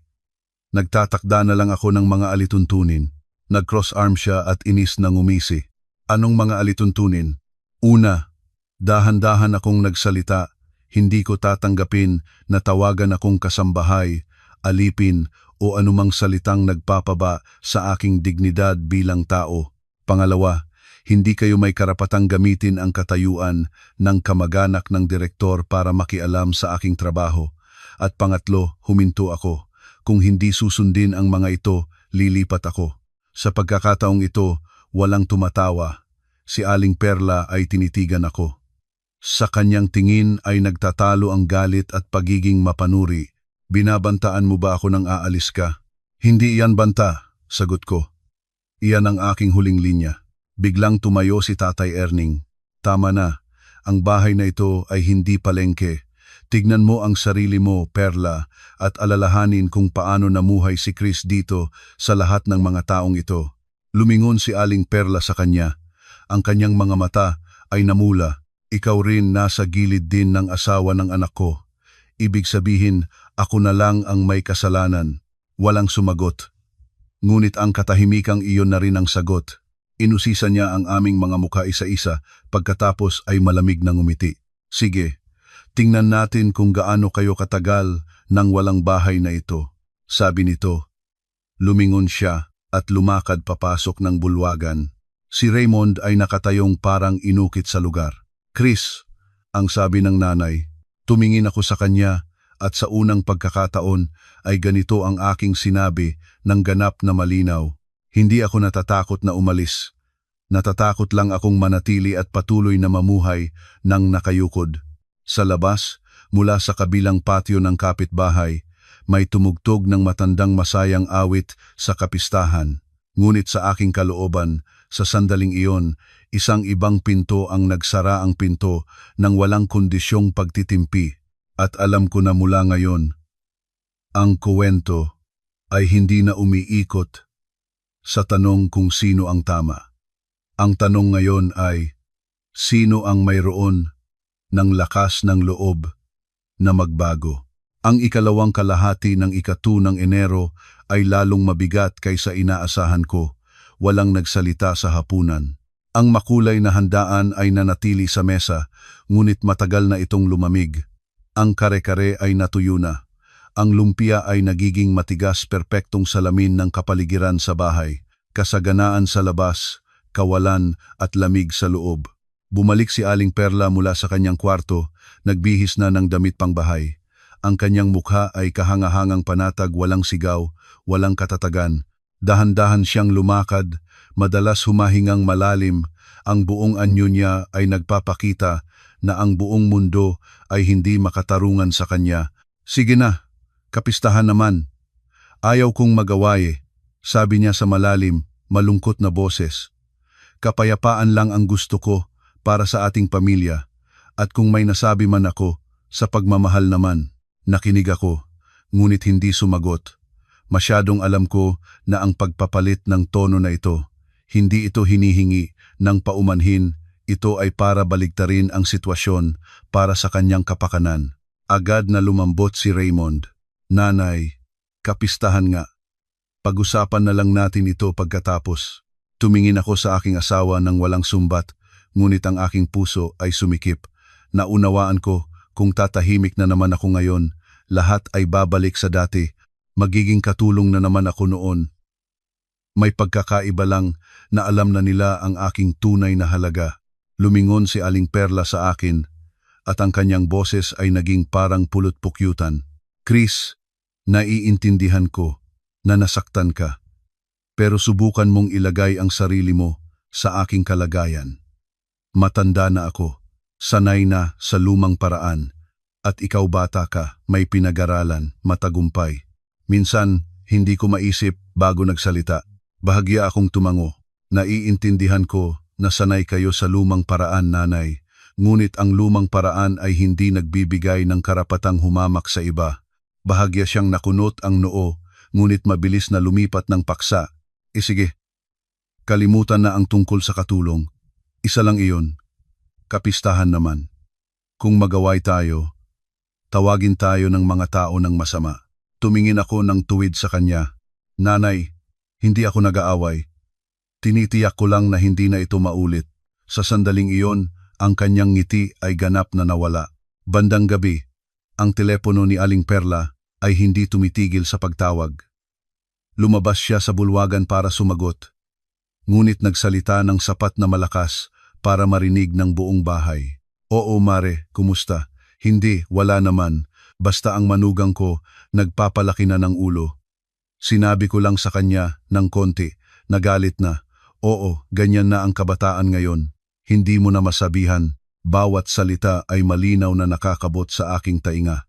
Nagtatakda na lang ako ng mga alituntunin. Nag-cross arm siya at inis na ngumisi. Anong mga alituntunin? Una, dahan-dahan akong nagsalita. Hindi ko tatanggapin na tawagan akong kasambahay, alipin o anumang salitang nagpapaba sa aking dignidad bilang tao. Pangalawa, hindi kayo may karapatang gamitin ang katayuan ng kamag-anak ng direktor para makialam sa aking trabaho. At pangatlo, huminto ako. Kung hindi susundin ang mga ito, lilipat ako. Sa pagkakataong ito, walang tumatawa. Si Aling Perla ay tinitigan ako. Sa kanyang tingin ay nagtatalo ang galit at pagiging mapanuri. Binabantaan mo ba ako nang aalis ka? Hindi iyan banta, sagot ko. Iyan ang aking huling linya. Biglang tumayo si Tatay Erning. Tama na, ang bahay na ito ay hindi palengke. Tignan mo ang sarili mo, Perla, at alalahanin kung paano namuhay si Chris dito sa lahat ng mga taong ito. Lumingon si Aling Perla sa kanya. Ang kanyang mga mata ay namula. Ikaw rin nasa gilid din ng asawa ng anak ko. Ibig sabihin, ako na lang ang may kasalanan. Walang sumagot. Ngunit ang katahimikang iyon na rin ang sagot. Inusisa niya ang aming mga mukha isa-isa, pagkatapos ay malamig na ngumiti. Sige. Tingnan natin kung gaano kayo katagal nang walang bahay na ito, sabi nito. Lumingon siya at lumakad papasok ng bulwagan. Si Raymond ay nakatayong parang inukit sa lugar. Chris, ang sabi ng nanay. Tumingin ako sa kanya At sa unang pagkakataon ay ganito ang aking sinabi ng ganap na malinaw. Hindi ako natatakot na umalis. Natatakot lang akong manatili at patuloy na mamuhay ng nakayukod. Sa labas, mula sa kabilang patio ng kapitbahay, may tumugtog ng matandang masayang awit sa kapistahan. Ngunit sa aking kalooban, sa sandaling iyon, isang ibang pinto ang nagsara ang pinto ng walang kondisyong pagtitimpi. At alam ko na mula ngayon, ang kuwento ay hindi na umiikot sa tanong kung sino ang tama. Ang tanong ngayon ay, sino ang mayroon ng lakas ng loob na magbago? Ang ikalawang kalahati ng ika-2 ng Enero ay lalong mabigat kaysa inaasahan ko. Walang nagsalita sa hapunan. Ang makulay na handaan ay nanatili sa mesa, ngunit matagal na itong lumamig. Ang kare-kare ay natuyo na. Ang lumpia ay nagiging matigas, perpektong salamin ng kapaligiran sa bahay. Kasaganaan sa labas, kawalan at lamig sa loob. Bumalik si Aling Perla mula sa kanyang kwarto, nagbihis na ng damit pangbahay. Ang kanyang mukha ay kahangahangang panatag, walang sigaw, walang katatagan. Dahan-dahan siyang lumakad, madalas humahingang malalim. Ang buong anyo niya ay nagpapakita na ang buong mundo ay hindi makatarungan sa kanya. Sige na, kapistahan naman. Ayaw kong magaway, sabi niya sa malalim, malungkot na boses. Kapayapaan lang ang gusto ko para sa ating pamilya, at kung may nasabi man ako, sa pagmamahal naman. Nakinig ako, ngunit hindi sumagot. Masyadong alam ko na ang pagpapalit ng tono na ito, hindi ito hinihingi ng paumanhin. Ito ay para baligtarin ang sitwasyon para sa kanyang kapakanan. Agad na lumambot si Raymond. Nanay, kapistahan nga. Pag-usapan na lang natin ito pagkatapos. Tumingin ako sa aking asawa ng walang sumbat, ngunit ang aking puso ay sumikip. Naunawaan ko, kung tatahimik na naman ako ngayon, lahat ay babalik sa dati. Magiging katulong na naman ako noon. May pagkakaiba lang na alam na nila ang aking tunay na halaga. Lumingon si Aling Perla sa akin at ang kanyang boses ay naging parang pulot-pukyutan. Chris, naiintindihan ko na nasaktan ka, pero subukan mong ilagay ang sarili mo sa aking kalagayan. Matanda na ako, sanay na sa lumang paraan, at ikaw bata ka, may pinag-aralan, matagumpay. Minsan, hindi ko maisip bago nagsalita. Bahagya akong tumango. Naiintindihan ko na sanay kayo sa lumang paraan, nanay. Ngunit ang lumang paraan ay hindi nagbibigay ng karapatang humamak sa iba. Bahagya siyang nakunot ang noo, ngunit mabilis na lumipat ng paksa. Sige, kalimutan na ang tungkol sa katulong. Isa lang iyon, kapistahan naman. Kung magaway tayo, tawagin tayo ng mga tao ng masama. Tumingin ako ng tuwid sa kanya. Nanay, hindi ako nag-aaway. Tinitiyak ko lang na hindi na ito maulit. Sa sandaling iyon, ang kanyang ngiti ay ganap na nawala. Bandang gabi, ang telepono ni Aling Perla ay hindi tumitigil sa pagtawag. Lumabas siya sa bulwagan para sumagot. Ngunit nagsalita ng sapat na malakas para marinig ng buong bahay. Oo, Mare, kumusta? Hindi, wala naman. Basta ang manugang ko nagpapalaki na ng ulo. Sinabi ko lang sa kanya ng konti, nagalit na. Oo, ganyan na ang kabataan ngayon. Hindi mo na masabihan. Bawat salita ay malinaw na nakakabot sa aking tainga.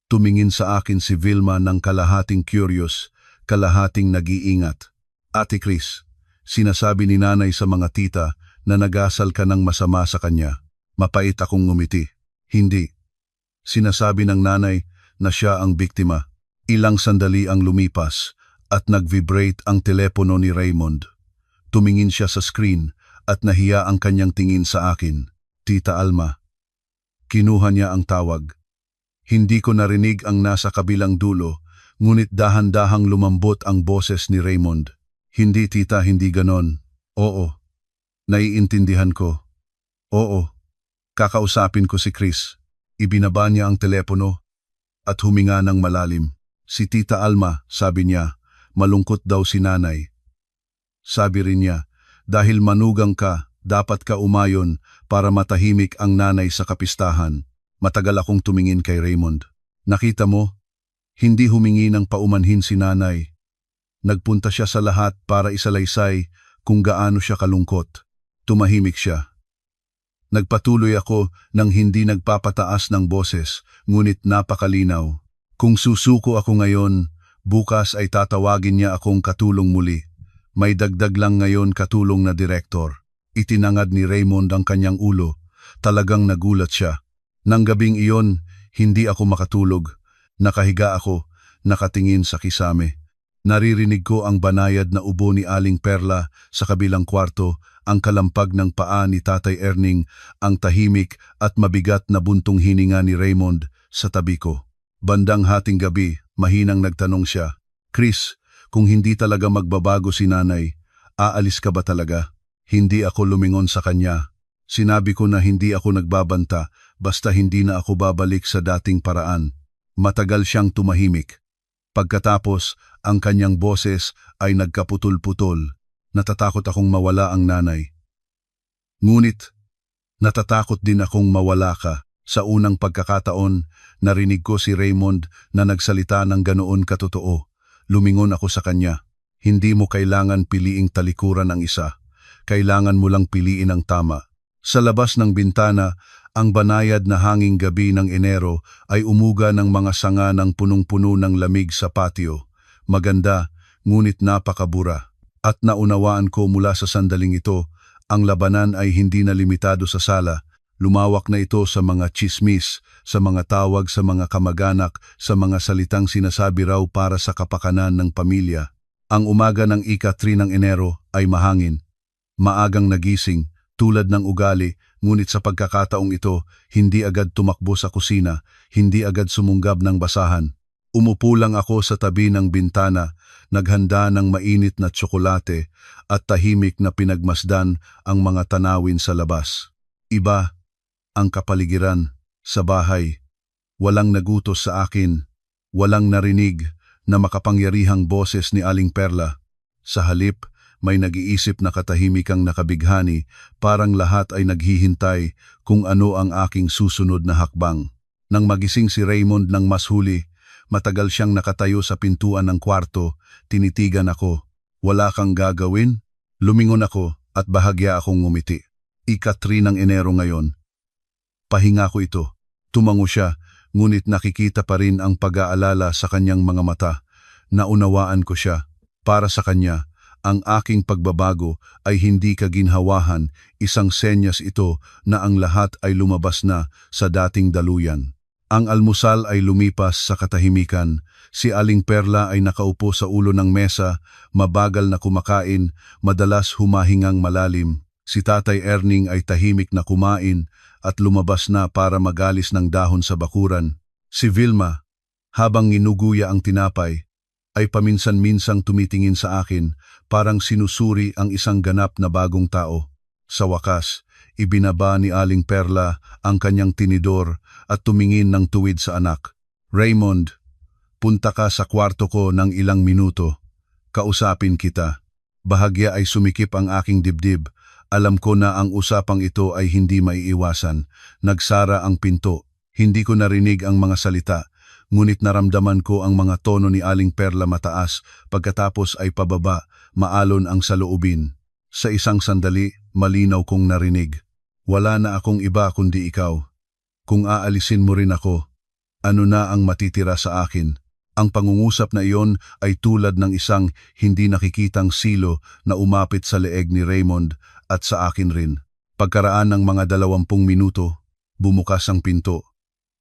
Tumingin sa akin si Vilma ng kalahating curious, kalahating nag-iingat. Ate Chris, sinasabi ni nanay sa mga tita na nagasal ka ng masama sa kanya. Mapait akong ngumiti. Hindi. Sinasabi ng nanay na siya ang biktima. Ilang sandali ang lumipas at nag-vibrate ang telepono ni Raymond. Tumingin siya sa screen at nahiya ang kanyang tingin sa akin. Tita Alma. Kinuha niya ang tawag. Hindi ko narinig ang nasa kabilang dulo, ngunit dahan-dahang lumambot ang boses ni Raymond. Hindi tita, hindi ganon. Oo. Naiintindihan ko. Oo. Kakausapin ko si Chris. Ibinaba niya ang telepono at huminga ng malalim. Si Tita Alma, sabi niya, malungkot daw si nanay. Sabi rin niya, dahil manugang ka, dapat ka umayon para matahimik ang nanay sa kapistahan. Matagal akong tumingin kay Raymond. Nakita mo, hindi humingi ng paumanhin si nanay. Nagpunta siya sa lahat para isalaysay kung gaano siya kalungkot. Tumahimik siya. Nagpatuloy ako nang hindi nagpapataas ng boses, ngunit napakalinaw. Kung susuko ako ngayon, bukas ay tatawagin niya akong katulong muli. May dagdag lang ngayon katulong na direktor. Itinangad ni Raymond ang kanyang ulo. Talagang nagulat siya. Nang gabing iyon, hindi ako makatulog. Nakahiga ako, nakatingin sa kisame. Naririnig ko ang banayad na ubo ni Aling Perla sa kabilang kwarto, ang kalampag ng paa ni Tatay Erning, ang tahimik at mabigat na buntong hininga ni Raymond sa tabi ko. Bandang hating gabi, mahinang nagtanong siya, "Chris, kung hindi talaga magbabago si nanay, aalis ka ba talaga?" Hindi ako lumingon sa kanya. Sinabi ko na hindi ako nagbabanta, basta hindi na ako babalik sa dating paraan. Matagal siyang tumahimik. Pagkatapos, ang kanyang boses ay nagkaputol-putol. Natatakot akong mawala ang nanay. Ngunit, natatakot din akong mawala ka. Sa unang pagkakataon, narinig ko si Raymond na nagsalita ng ganoon katotoo. Lumingon ako sa kanya. Hindi mo kailangan piliing talikuran ang isa. Kailangan mo lang piliin ang tama. Sa labas ng bintana, ang banayad na hanging gabi ng Enero ay umuga ng mga sanga ng punong-puno ng lamig sa patio. Maganda, ngunit napakabura. At naunawaan ko mula sa sandaling ito, ang labanan ay hindi na limitado sa sala. Lumawak na ito sa mga tsismis, sa mga tawag sa mga kamag-anak, sa mga salitang sinasabi raw para sa kapakanan ng pamilya. Ang umaga ng ika-3 ng Enero ay mahangin. Maagang nagising, tulad ng ugali, ngunit sa pagkakataong ito, hindi agad tumakbo sa kusina, hindi agad sumunggab ng basahan. Umupo lang ako sa tabi ng bintana, naghanda ng mainit na tsokolate at tahimik na pinagmasdan ang mga tanawin sa labas. Iba ang kapaligiran sa bahay. Walang nagutos sa akin, walang narinig na makapangyarihang boses ni Aling Perla. Sa halip, may nag-iisip na katahimikang nakabighani, parang lahat ay naghihintay kung ano ang aking susunod na hakbang. Nang magising si Raymond ng mas huli, matagal siyang nakatayo sa pintuan ng kwarto, tinitigan ako. "Wala kang gagawin?" Lumingon ako at bahagya akong ngumiti. Ika-3 ng Enero ngayon. Pahinga ko ito. Tumango siya, ngunit nakikita pa rin ang pag-aalala sa kanyang mga mata. Naunawaan ko siya. Para sa kanya, ang aking pagbabago ay hindi kaginhawahan, isang senyas ito na ang lahat ay lumabas na sa dating daluyan. Ang almusal ay lumipas sa katahimikan. Si Aling Perla ay nakaupo sa ulo ng mesa, mabagal na kumakain, madalas humahingang malalim. Si Tatay Erning ay tahimik na kumain at lumabas na para magalis ng dahon sa bakuran. Si Vilma, habang ginuguya ang tinapay, ay paminsan-minsang tumitingin sa akin, parang sinusuri ang isang ganap na bagong tao. Sa wakas, ibinaba ni Aling Perla ang kanyang tinidor at tumingin ng tuwid sa anak. "Raymond, punta ka sa kwarto ko ng ilang minuto. Kausapin kita." Bahagya ay sumikip ang aking dibdib. Alam ko na ang usapang ito ay hindi maiiwasan. Nagsara ang pinto. Hindi ko narinig ang mga salita. Ngunit naramdaman ko ang mga tono ni Aling Perla mataas, pagkatapos ay pababa, maalon ang saloobin. Sa isang sandali, malinaw kong narinig. "Wala na akong iba kundi ikaw. Kung aalisin mo rin ako, ano na ang matitira sa akin?" Ang pangungusap na iyon ay tulad ng isang hindi nakikitang silo na umapit sa leeg ni Raymond at sa akin rin. Pagkaraan ng mga 20 minuto, bumukas ang pinto.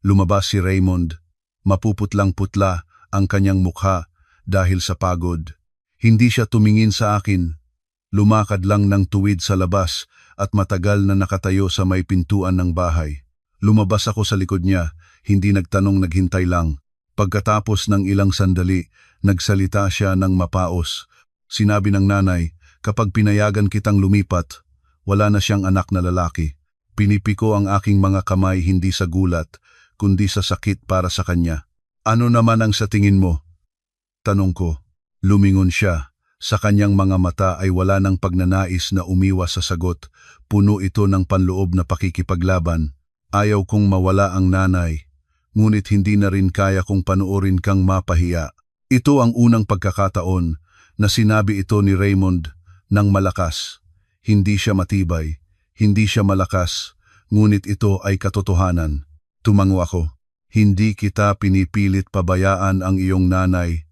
Lumabas si Raymond. Mapuputlang-putla ang kanyang mukha dahil sa pagod. Hindi siya tumingin sa akin. Lumakad lang ng tuwid sa labas at matagal na nakatayo sa may pintuan ng bahay. Lumabas ako sa likod niya, hindi nagtanong, naghintay lang. Pagkatapos ng ilang sandali, nagsalita siya ng mapaos. Sinabi ng nanay, "Kapag pinayagan kitang lumipat, wala na siyang anak na lalaki." Pinipiko ang aking mga kamay hindi sa gulat, kundi sa sakit para sa kanya. "Ano naman ang sa tingin mo?" Tanong ko. Lumingon siya. Sa kanyang mga mata ay wala ng pagnanais na umiwas sa sagot. Puno ito ng panloob na pakikipaglaban. "Ayaw kong mawala ang nanay. ngunit hindi na rin kaya kong panoorin kang mapahiya. Ito ang unang pagkakataon na sinabi ito ni Raymond ng malakas. Hindi siya matibay, hindi siya malakas, ngunit ito ay katotohanan. Tumango ako. Hindi kita pinipilit pabayaan ang iyong nanay.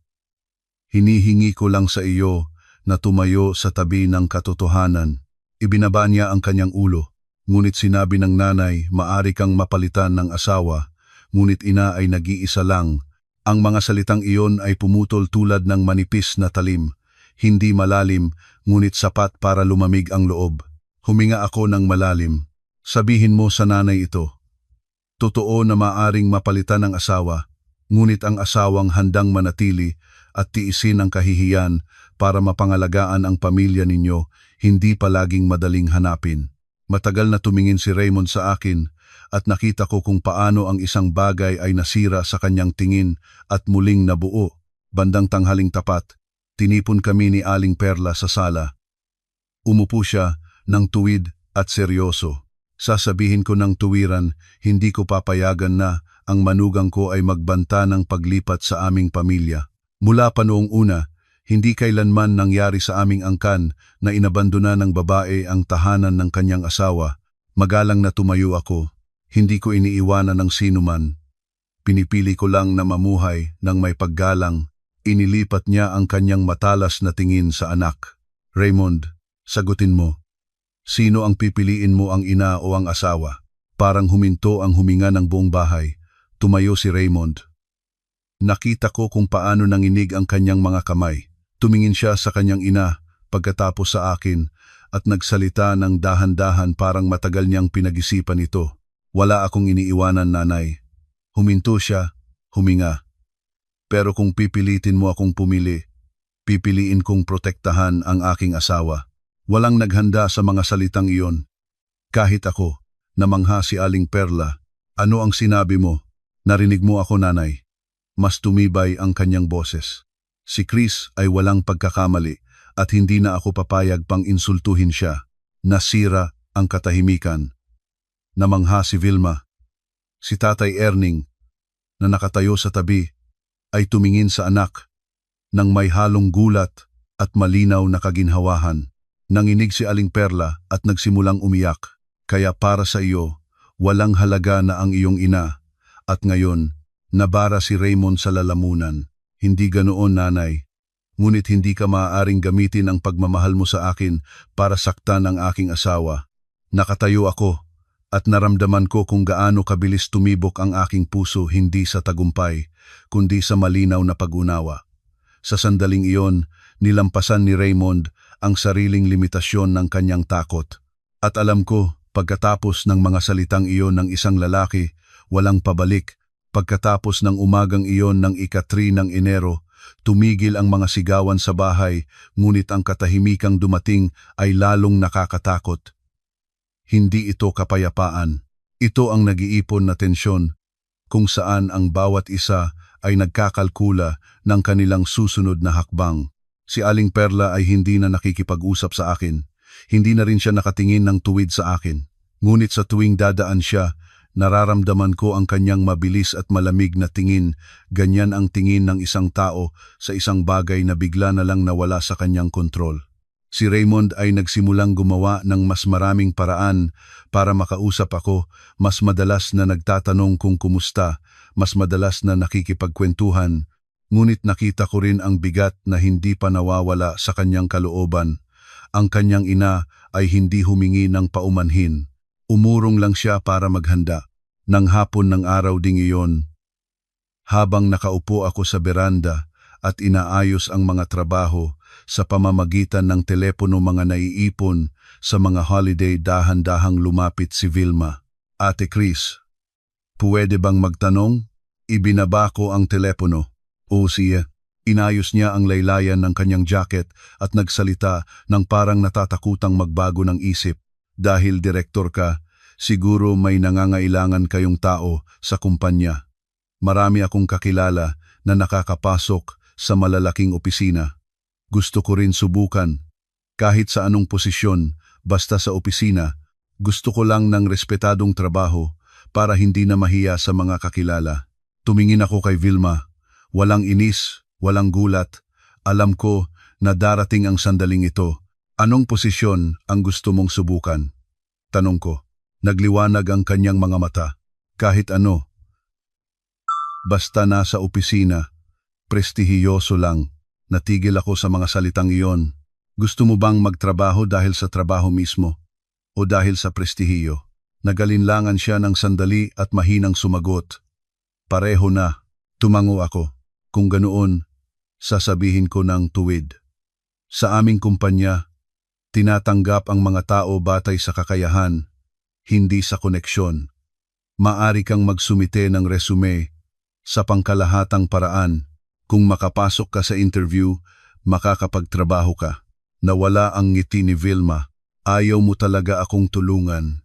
Hinihingi ko lang sa iyo na tumayo sa tabi ng katotohanan. Ibinaba niya ang kanyang ulo, ngunit sinabi ng nanay, maari kang mapalitan ng asawa, ngunit ina ay nag-iisa lang. Ang mga salitang iyon ay pumutol tulad ng manipis na talim, hindi malalim, ngunit sapat para lumamig ang loob. Huminga ako ng malalim. Sabihin mo sa nanay ito. Totoo na maaring mapalitan ng asawa, ngunit ang asawang handang manatili at tiisin ang kahihiyan para mapangalagaan ang pamilya ninyo, hindi palaging madaling hanapin. Matagal na tumingin si Raymond sa akin at nakita ko kung paano ang isang bagay ay nasira sa kanyang tingin at muling nabuo. Bandang tanghaling tapat, tinipon kami ni Aling Perla sa sala. Umupo siya ng tuwid at seryoso. Sasabihin ko ng tuwiran, hindi ko papayagan na ang manugang ko ay magbanta ng paglipat sa aming pamilya. Mula pa noong una, hindi kailanman nangyari sa aming angkan na inabandona ng babae ang tahanan ng kanyang asawa. Magalang na tumayo ako. Hindi ko iniiwanan ng sinuman. Pinipili ko lang na mamuhay ng may paggalang. Inilipat niya ang kanyang matalas na tingin sa anak. Raymond, sagutin mo. Sino ang pipiliin mo, ang ina o ang asawa? Parang huminto ang huminga ng buong bahay. Tumayo si Raymond. Nakita ko kung paano nanginig ang kanyang mga kamay. Tumingin siya sa kanyang ina pagkatapos sa akin at nagsalita ng dahan-dahan parang matagal niyang pinag-isipan ito. Wala akong iniiwanan, nanay. Huminto siya, huminga. Pero kung pipilitin mo akong pumili, pipiliin kong protektahan ang aking asawa. Walang naghanda sa mga salitang iyon. Kahit ako, namangha si Aling Perla. Ano ang sinabi mo? Narinig mo ako, nanay. Mas tumibay ang kanyang boses. Si Chris ay walang pagkakamali at hindi na ako papayag pang insultuhin siya. Nasira ang katahimikan. Namangha si Vilma. Si Tatay Erning, na nakatayo sa tabi, ay tumingin sa anak nang may halong gulat at malinaw na kaginhawahan. Nanginig si Aling Perla at nagsimulang umiyak. Kaya para sa iyo, walang halaga na ang iyong ina. At ngayon, nabara si Raymond sa lalamunan. Hindi ganoon, nanay. Ngunit hindi ka maaaring gamitin ang pagmamahal mo sa akin para saktan ang aking asawa. Nakatayo ako at naramdaman ko kung gaano kabilis tumibok ang aking puso, hindi sa tagumpay, kundi sa malinaw na pag-unawa. Sa sandaling iyon, nilampasan ni Raymond ang sariling limitasyon ng kanyang takot. At alam ko, pagkatapos ng mga salitang iyon ng isang lalaki, walang pabalik. Pagkatapos ng umagang iyon ng ika-3 ng Enero, tumigil ang mga sigawan sa bahay, ngunit ang katahimikang dumating ay lalong nakakatakot. Hindi ito kapayapaan. Ito ang nag-iipon na tensyon, kung saan ang bawat isa ay nagkakalkula ng kanilang susunod na hakbang. Si Aling Perla ay hindi na nakikipag-usap sa akin. Hindi na rin siya nakatingin ng tuwid sa akin. Ngunit sa tuwing dadaan siya, nararamdaman ko ang kanyang mabilis at malamig na tingin. Ganyan ang tingin ng isang tao sa isang bagay na bigla na lang nawala sa kanyang kontrol. Si Raymond ay nagsimulang gumawa ng mas maraming paraan para makausap ako, mas madalas na nagtatanong kung kumusta, mas madalas na nakikipagkwentuhan. Ngunit nakita ko rin ang bigat na hindi pa nawawala sa kanyang kalooban. Ang kanyang ina ay hindi humingi ng paumanhin. Umurong lang siya para maghanda. Nang hapon ng araw ding iyon, habang nakaupo ako sa beranda at inaayos ang mga trabaho sa pamamagitan ng telepono mga naiipon sa mga holiday, dahan-dahang lumapit si Vilma. Ate Chris, pwede bang magtanong? Ibinaba ko ang telepono. O siya, inayos niya ang laylayan ng kanyang jacket at nagsalita ng parang natatakutang magbago ng isip. Dahil direktor ka, siguro may nangangailangan kayong tao sa kumpanya. Marami akong kakilala na nakakapasok sa malalaking opisina. Gusto ko rin subukan. Kahit sa anong posisyon, basta sa opisina, gusto ko lang ng respetadong trabaho para hindi na mahiya sa mga kakilala. Tumingin ako kay Vilma. Walang inis, walang gulat. Alam ko na darating ang sandaling ito. Anong posisyon ang gusto mong subukan? Tanong ko. Nagliwanag ang kanyang mga mata. Kahit ano. Basta nasa opisina. Prestihiyoso lang. Natigil ako sa mga salitang iyon. Gusto mo bang magtrabaho dahil sa trabaho mismo? O dahil sa prestihiyo? Nagalinlangan siya ng sandali at mahinang sumagot. Pareho na. Tumango ako. Kung ganoon, sasabihin ko ng tuwid. Sa aming kumpanya, tinatanggap ang mga tao batay sa kakayahan, hindi sa koneksyon. Maari kang magsumite ng resume sa pangkalahatang paraan. Kung makapasok ka sa interview, makakapagtrabaho ka. Nawala ang ngiti ni Vilma. Ayaw mo talaga akong tulungan.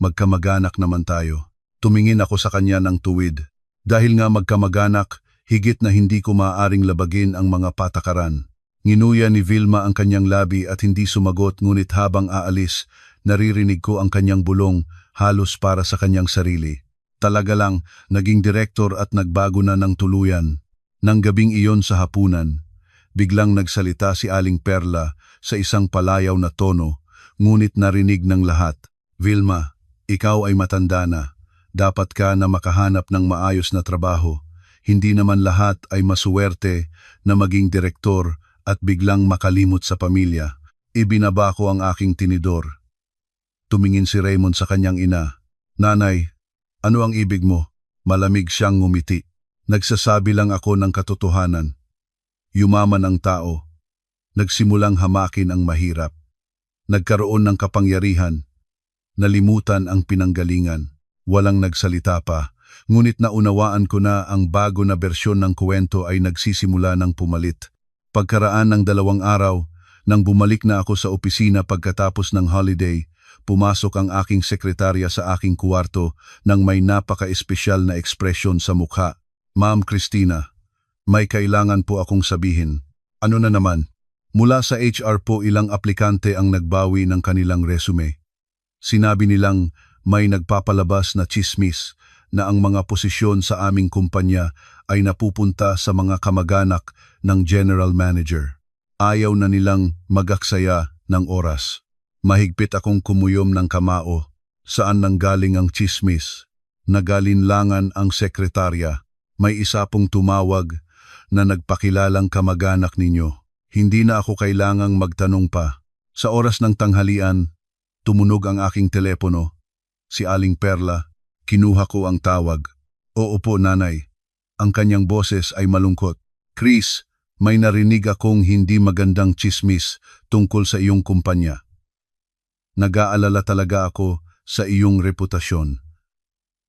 Magkamag-anak naman tayo. Tumingin ako sa kanya ng tuwid. Dahil nga magkamag-anak, higit na hindi ko maaaring labagin ang mga patakaran. Nginuya ni Vilma ang kanyang labi at hindi sumagot, ngunit habang aalis, naririnig ko ang kanyang bulong halos para sa kanyang sarili. Talaga lang, naging direktor at nagbago na ng tuluyan. Nang gabing iyon sa hapunan, biglang nagsalita si Aling Perla sa isang palayaw na tono, ngunit narinig ng lahat. Vilma, ikaw ay matanda na. Dapat ka na makahanap ng maayos na trabaho. Hindi naman lahat ay masuwerte na maging direktor at biglang makalimot sa pamilya. Ibinaba ko ang aking tinidor. Tumingin si Raymond sa kanyang ina. Nanay, ano ang ibig mo? Malamig siyang ngumiti. Nagsasabi lang ako ng katotohanan. Yumaman ang tao. Nagsimulang hamakin ang mahirap. Nagkaroon ng kapangyarihan. Nalimutan ang pinanggalingan. Walang nagsalita pa, ngunit naunawaan ko na ang bago na bersyon ng kwento ay nagsisimula ng pumalit. Pagkaraan ng 2 araw, nang bumalik na ako sa opisina pagkatapos ng holiday, pumasok ang aking sekretarya sa aking kuwarto nang may napaka-espesyal na ekspresyon sa mukha. Ma'am Christina, may kailangan po akong sabihin. Ano na naman? Mula sa HR po ilang aplikante ang nagbawi ng kanilang resume. Sinabi nilang may nagpapalabas na tsismis na ang mga posisyon sa aming kumpanya ay napupunta sa mga kamag-anak ng general manager. Ayaw na nilang magaksaya ng oras. Mahigpit akong kumuyom ng kamao. Saan nanggaling ang tsismis? Nagalinlangan ang sekretarya. May isa pong tumawag na nagpakilalang kamag-anak ninyo. Hindi na ako kailangang magtanong pa. Sa oras ng tanghalian, tumunog ang aking telepono. Si Aling Perla, kinuha ko ang tawag. Oo po, nanay. Ang kanyang boses ay malungkot. Chris, may narinig akong hindi magandang tsismis tungkol sa iyong kumpanya. Nag-aalala talaga ako sa iyong reputasyon.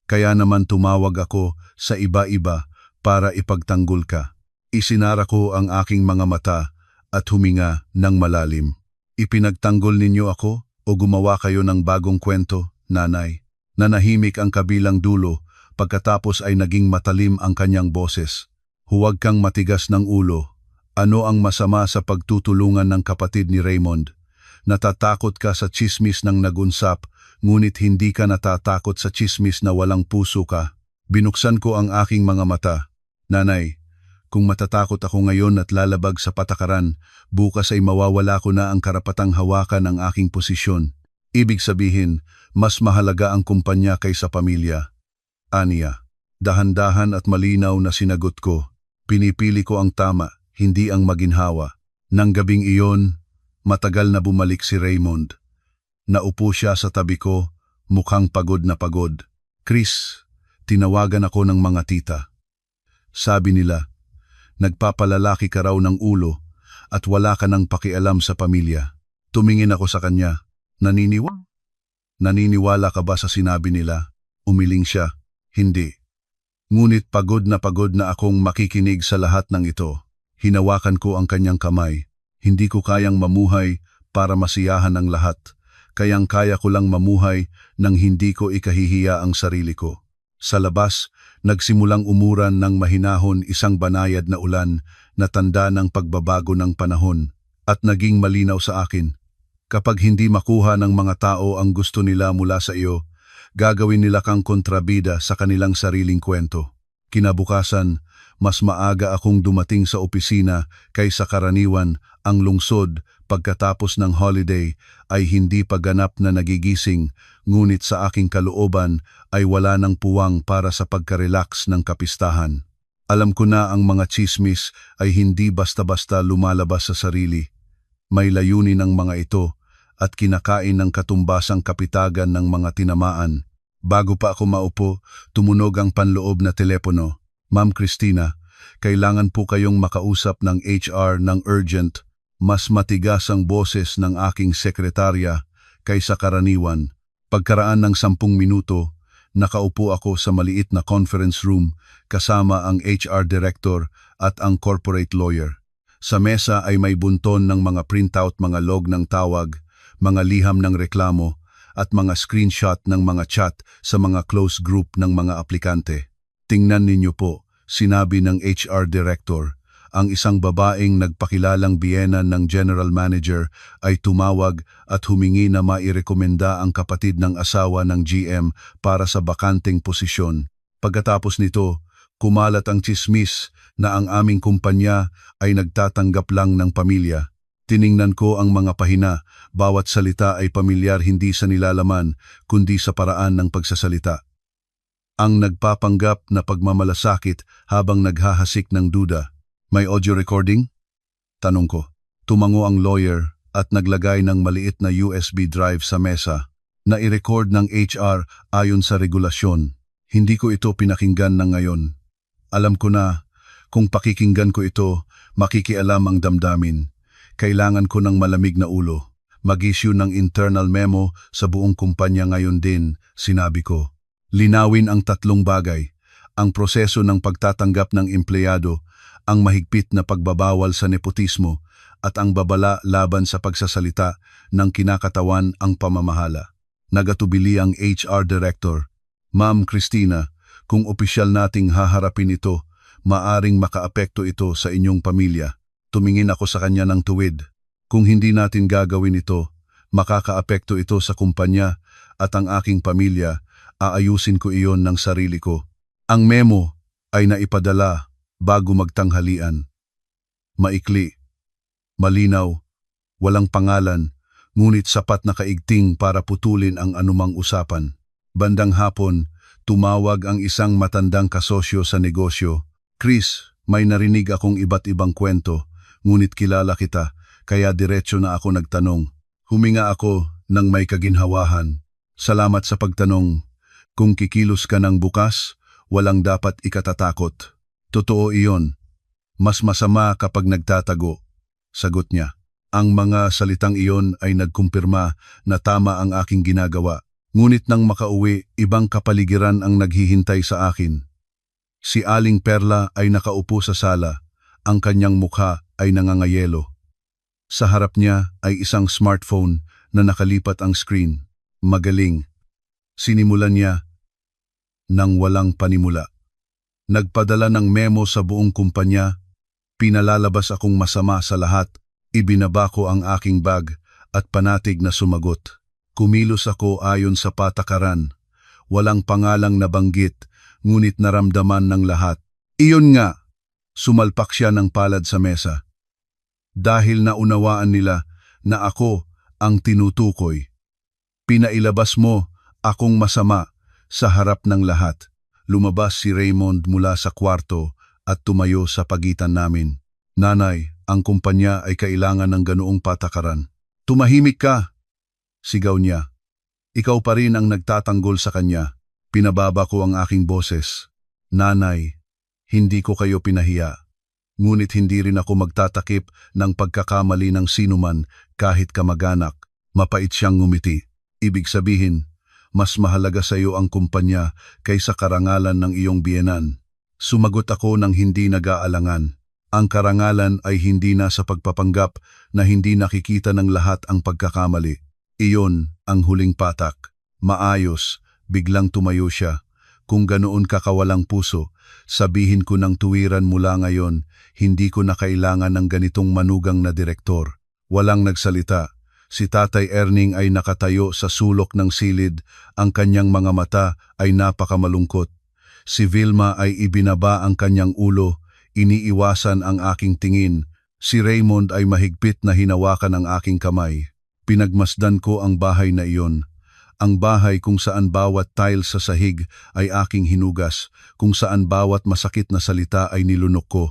Kaya naman tumawag ako sa iba-iba para ipagtanggol ka. Isinara ko ang aking mga mata at huminga ng malalim. Ipinagtanggol ninyo ako o gumawa kayo ng bagong kwento? Nanay. Nanahimik ang kabilang dulo, pagkatapos ay naging matalim ang kanyang boses. Huwag kang matigas ng ulo. Ano ang masama sa pagtutulungan ng kapatid ni Raymond? Natatakot ka sa tsismis ng nagunsap, ngunit hindi ka natatakot sa tsismis na walang puso ka. Binuksan ko ang aking mga mata. Nanay, kung matatakot ako ngayon at lalabag sa patakaran, bukas ay mawawala ko na ang karapatang hawakan ang aking posisyon. Ibig sabihin, mas mahalaga ang kumpanya kaysa pamilya. Aniya, dahan-dahan at malinaw na sinagot ko. Pinipili ko ang tama, hindi ang maginhawa. Nang gabing iyon, matagal na bumalik si Raymond. Naupo siya sa tabi ko, mukhang pagod na pagod. Chris, tinawagan ako ng mga tita. Sabi nila, nagpapalalaki ka raw ng ulo at wala ka nang pakialam sa pamilya. Tumingin ako sa kanya. Naniniwala ka ba sa sinabi nila? Umiling siya. Hindi. Ngunit pagod na akong makikinig sa lahat ng ito. Hinawakan ko ang kanyang kamay. Hindi ko kayang mamuhay para masiyahan ang lahat. Kayang-kaya ko lang mamuhay nang hindi ko ikahihiya ang sarili ko. Sa labas, nagsimulang umuran ng mahinahon isang banayad na ulan na tanda ng pagbabago ng panahon at naging malinaw sa akin. Kapag hindi makuha ng mga tao ang gusto nila mula sa iyo, gagawin nila kang kontrabida sa kanilang sariling kwento. Kinabukasan, mas maaga akong dumating sa opisina kaysa karaniwan. Ang lungsod pagkatapos ng holiday ay hindi pa ganap na nagigising, ngunit sa aking kalooban ay wala ng puwang para sa pagka-relax ng kapistahan. Alam ko na ang mga tsismis ay hindi basta-basta lumalabas sa sarili. May layunin ang mga ito at kinakain ng katumbasang kapitagan ng mga tinamaan. Bago pa ako maupo, tumunog ang panloob na telepono. Ma'am Christina, kailangan po kayong makausap ng HR ng urgent. Mas matigas ang boses ng aking sekretarya kaysa karaniwan. Pagkaraan ng 10 minuto, nakaupo ako sa maliit na conference room kasama ang HR director at ang corporate lawyer. Sa mesa ay may bunton ng mga printout, mga log ng tawag, mga liham ng reklamo, at mga screenshot ng mga chat sa mga close group ng mga aplikante. Tingnan ninyo po, sinabi ng HR director. Ang isang babaeng nagpakilalang biyenan ng general manager ay tumawag at humingi na mairekomenda ang kapatid ng asawa ng GM para sa bakanteng posisyon. Pagkatapos nito, kumalat ang tsismis na ang aming kumpanya ay nagtatanggap lang ng pamilya. Tiningnan ko ang mga pahina, bawat salita ay pamilyar, hindi sa nilalaman kundi sa paraan ng pagsasalita. Ang nagpapanggap na pagmamalasakit habang naghahasik ng duda. May audio recording? Tanong ko. Tumango ang lawyer at naglagay ng maliit na USB drive sa mesa na i-record ng HR ayon sa regulasyon. Hindi ko ito pinakinggan ng ngayon. Alam ko na, kung pakikinggan ko ito, makikialam ang damdamin. Kailangan ko ng malamig na ulo. Mag-issue ng internal memo sa buong kumpanya ngayon din, sinabi ko. Linawin ang 3 bagay. Ang proseso ng pagtatanggap ng empleyado, ang mahigpit na pagbabawal sa nepotismo, at ang babala laban sa pagsasalita ng kinakatawan ang pamamahala. Nagatubili ang HR Director. Ma'am Christina, kung opisyal nating haharapin ito, maaring makaapekto ito sa inyong pamilya. Tumingin ako sa kanya ng tuwid. Kung hindi natin gagawin ito, makakaapekto ito sa kumpanya at ang aking pamilya. Aayusin ko iyon ng sarili ko. Ang memo ay naipadala bago magtanghalian. Maikli, malinaw, walang pangalan, ngunit sapat na kaigting para putulin ang anumang usapan. Bandang hapon, tumawag ang isang matandang kasosyo sa negosyo. Chris, may narinig akong iba't ibang kwento, ngunit kilala kita, kaya diretso na ako nagtanong. Huminga ako ng may kaginhawahan. Salamat sa pagtanong. Kung kikilos ka ng bukas, walang dapat ikatatakot. Totoo iyon. Mas masama kapag nagtatago. Sagot niya. Ang mga salitang iyon ay nagkumpirma na tama ang aking ginagawa. Ngunit nang makauwi, ibang kapaligiran ang naghihintay sa akin. Si Aling Perla ay nakaupo sa sala. Ang kanyang mukha ay nangangayelo. Sa harap niya ay isang smartphone na nakalipat ang screen. Magaling. Sinimulan niya nang walang panimula. Nagpadala ng memo sa buong kumpanya, pinalalabas akong masama sa lahat, ibinaba ko ang aking bag at panatig na sumagot. Kumilos ako ayon sa patakaran, walang pangalang nabanggit, ngunit naramdaman ng lahat. Iyon nga, sumalpak siya ng palad sa mesa. Dahil naunawaan nila na ako ang tinutukoy. Pinailabas mo akong masama sa harap ng lahat. Lumabas si Raymond mula sa kwarto at tumayo sa pagitan namin. Nanay, ang kumpanya ay kailangan ng ganoong patakaran. Tumahimik ka! Sigaw niya. Ikaw pa rin ang nagtatanggol sa kanya. Pinababa ko ang aking boses. Nanay, hindi ko kayo pinahiya. Ngunit hindi rin ako magtatakip ng pagkakamali ng sinuman kahit kamag-anak. Mapait siyang ngumiti. Ibig sabihin, mas mahalaga sa iyo ang kumpanya kaysa karangalan ng iyong biyenan. Sumagot ako ng hindi nag-aalangan. Ang karangalan ay hindi na sa pagpapanggap na hindi nakikita ng lahat ang pagkakamali. Iyon ang huling patak. Maayos, biglang tumayo siya. Kung ganoon ka kawalang puso, sabihin ko ng tuwiran mula ngayon, hindi ko na kailangan ng ganitong manugang na direktor. Walang nagsalita. Si Tatay Erning ay nakatayo sa sulok ng silid, ang kanyang mga mata ay napakamalungkot. Si Vilma ay ibinaba ang kanyang ulo, iniiwasan ang aking tingin. Si Raymond ay mahigpit na hinawakan ang aking kamay. Pinagmasdan ko ang bahay na iyon. Ang bahay kung saan bawat tile sa sahig ay aking hinugas, kung saan bawat masakit na salita ay nilunok ko.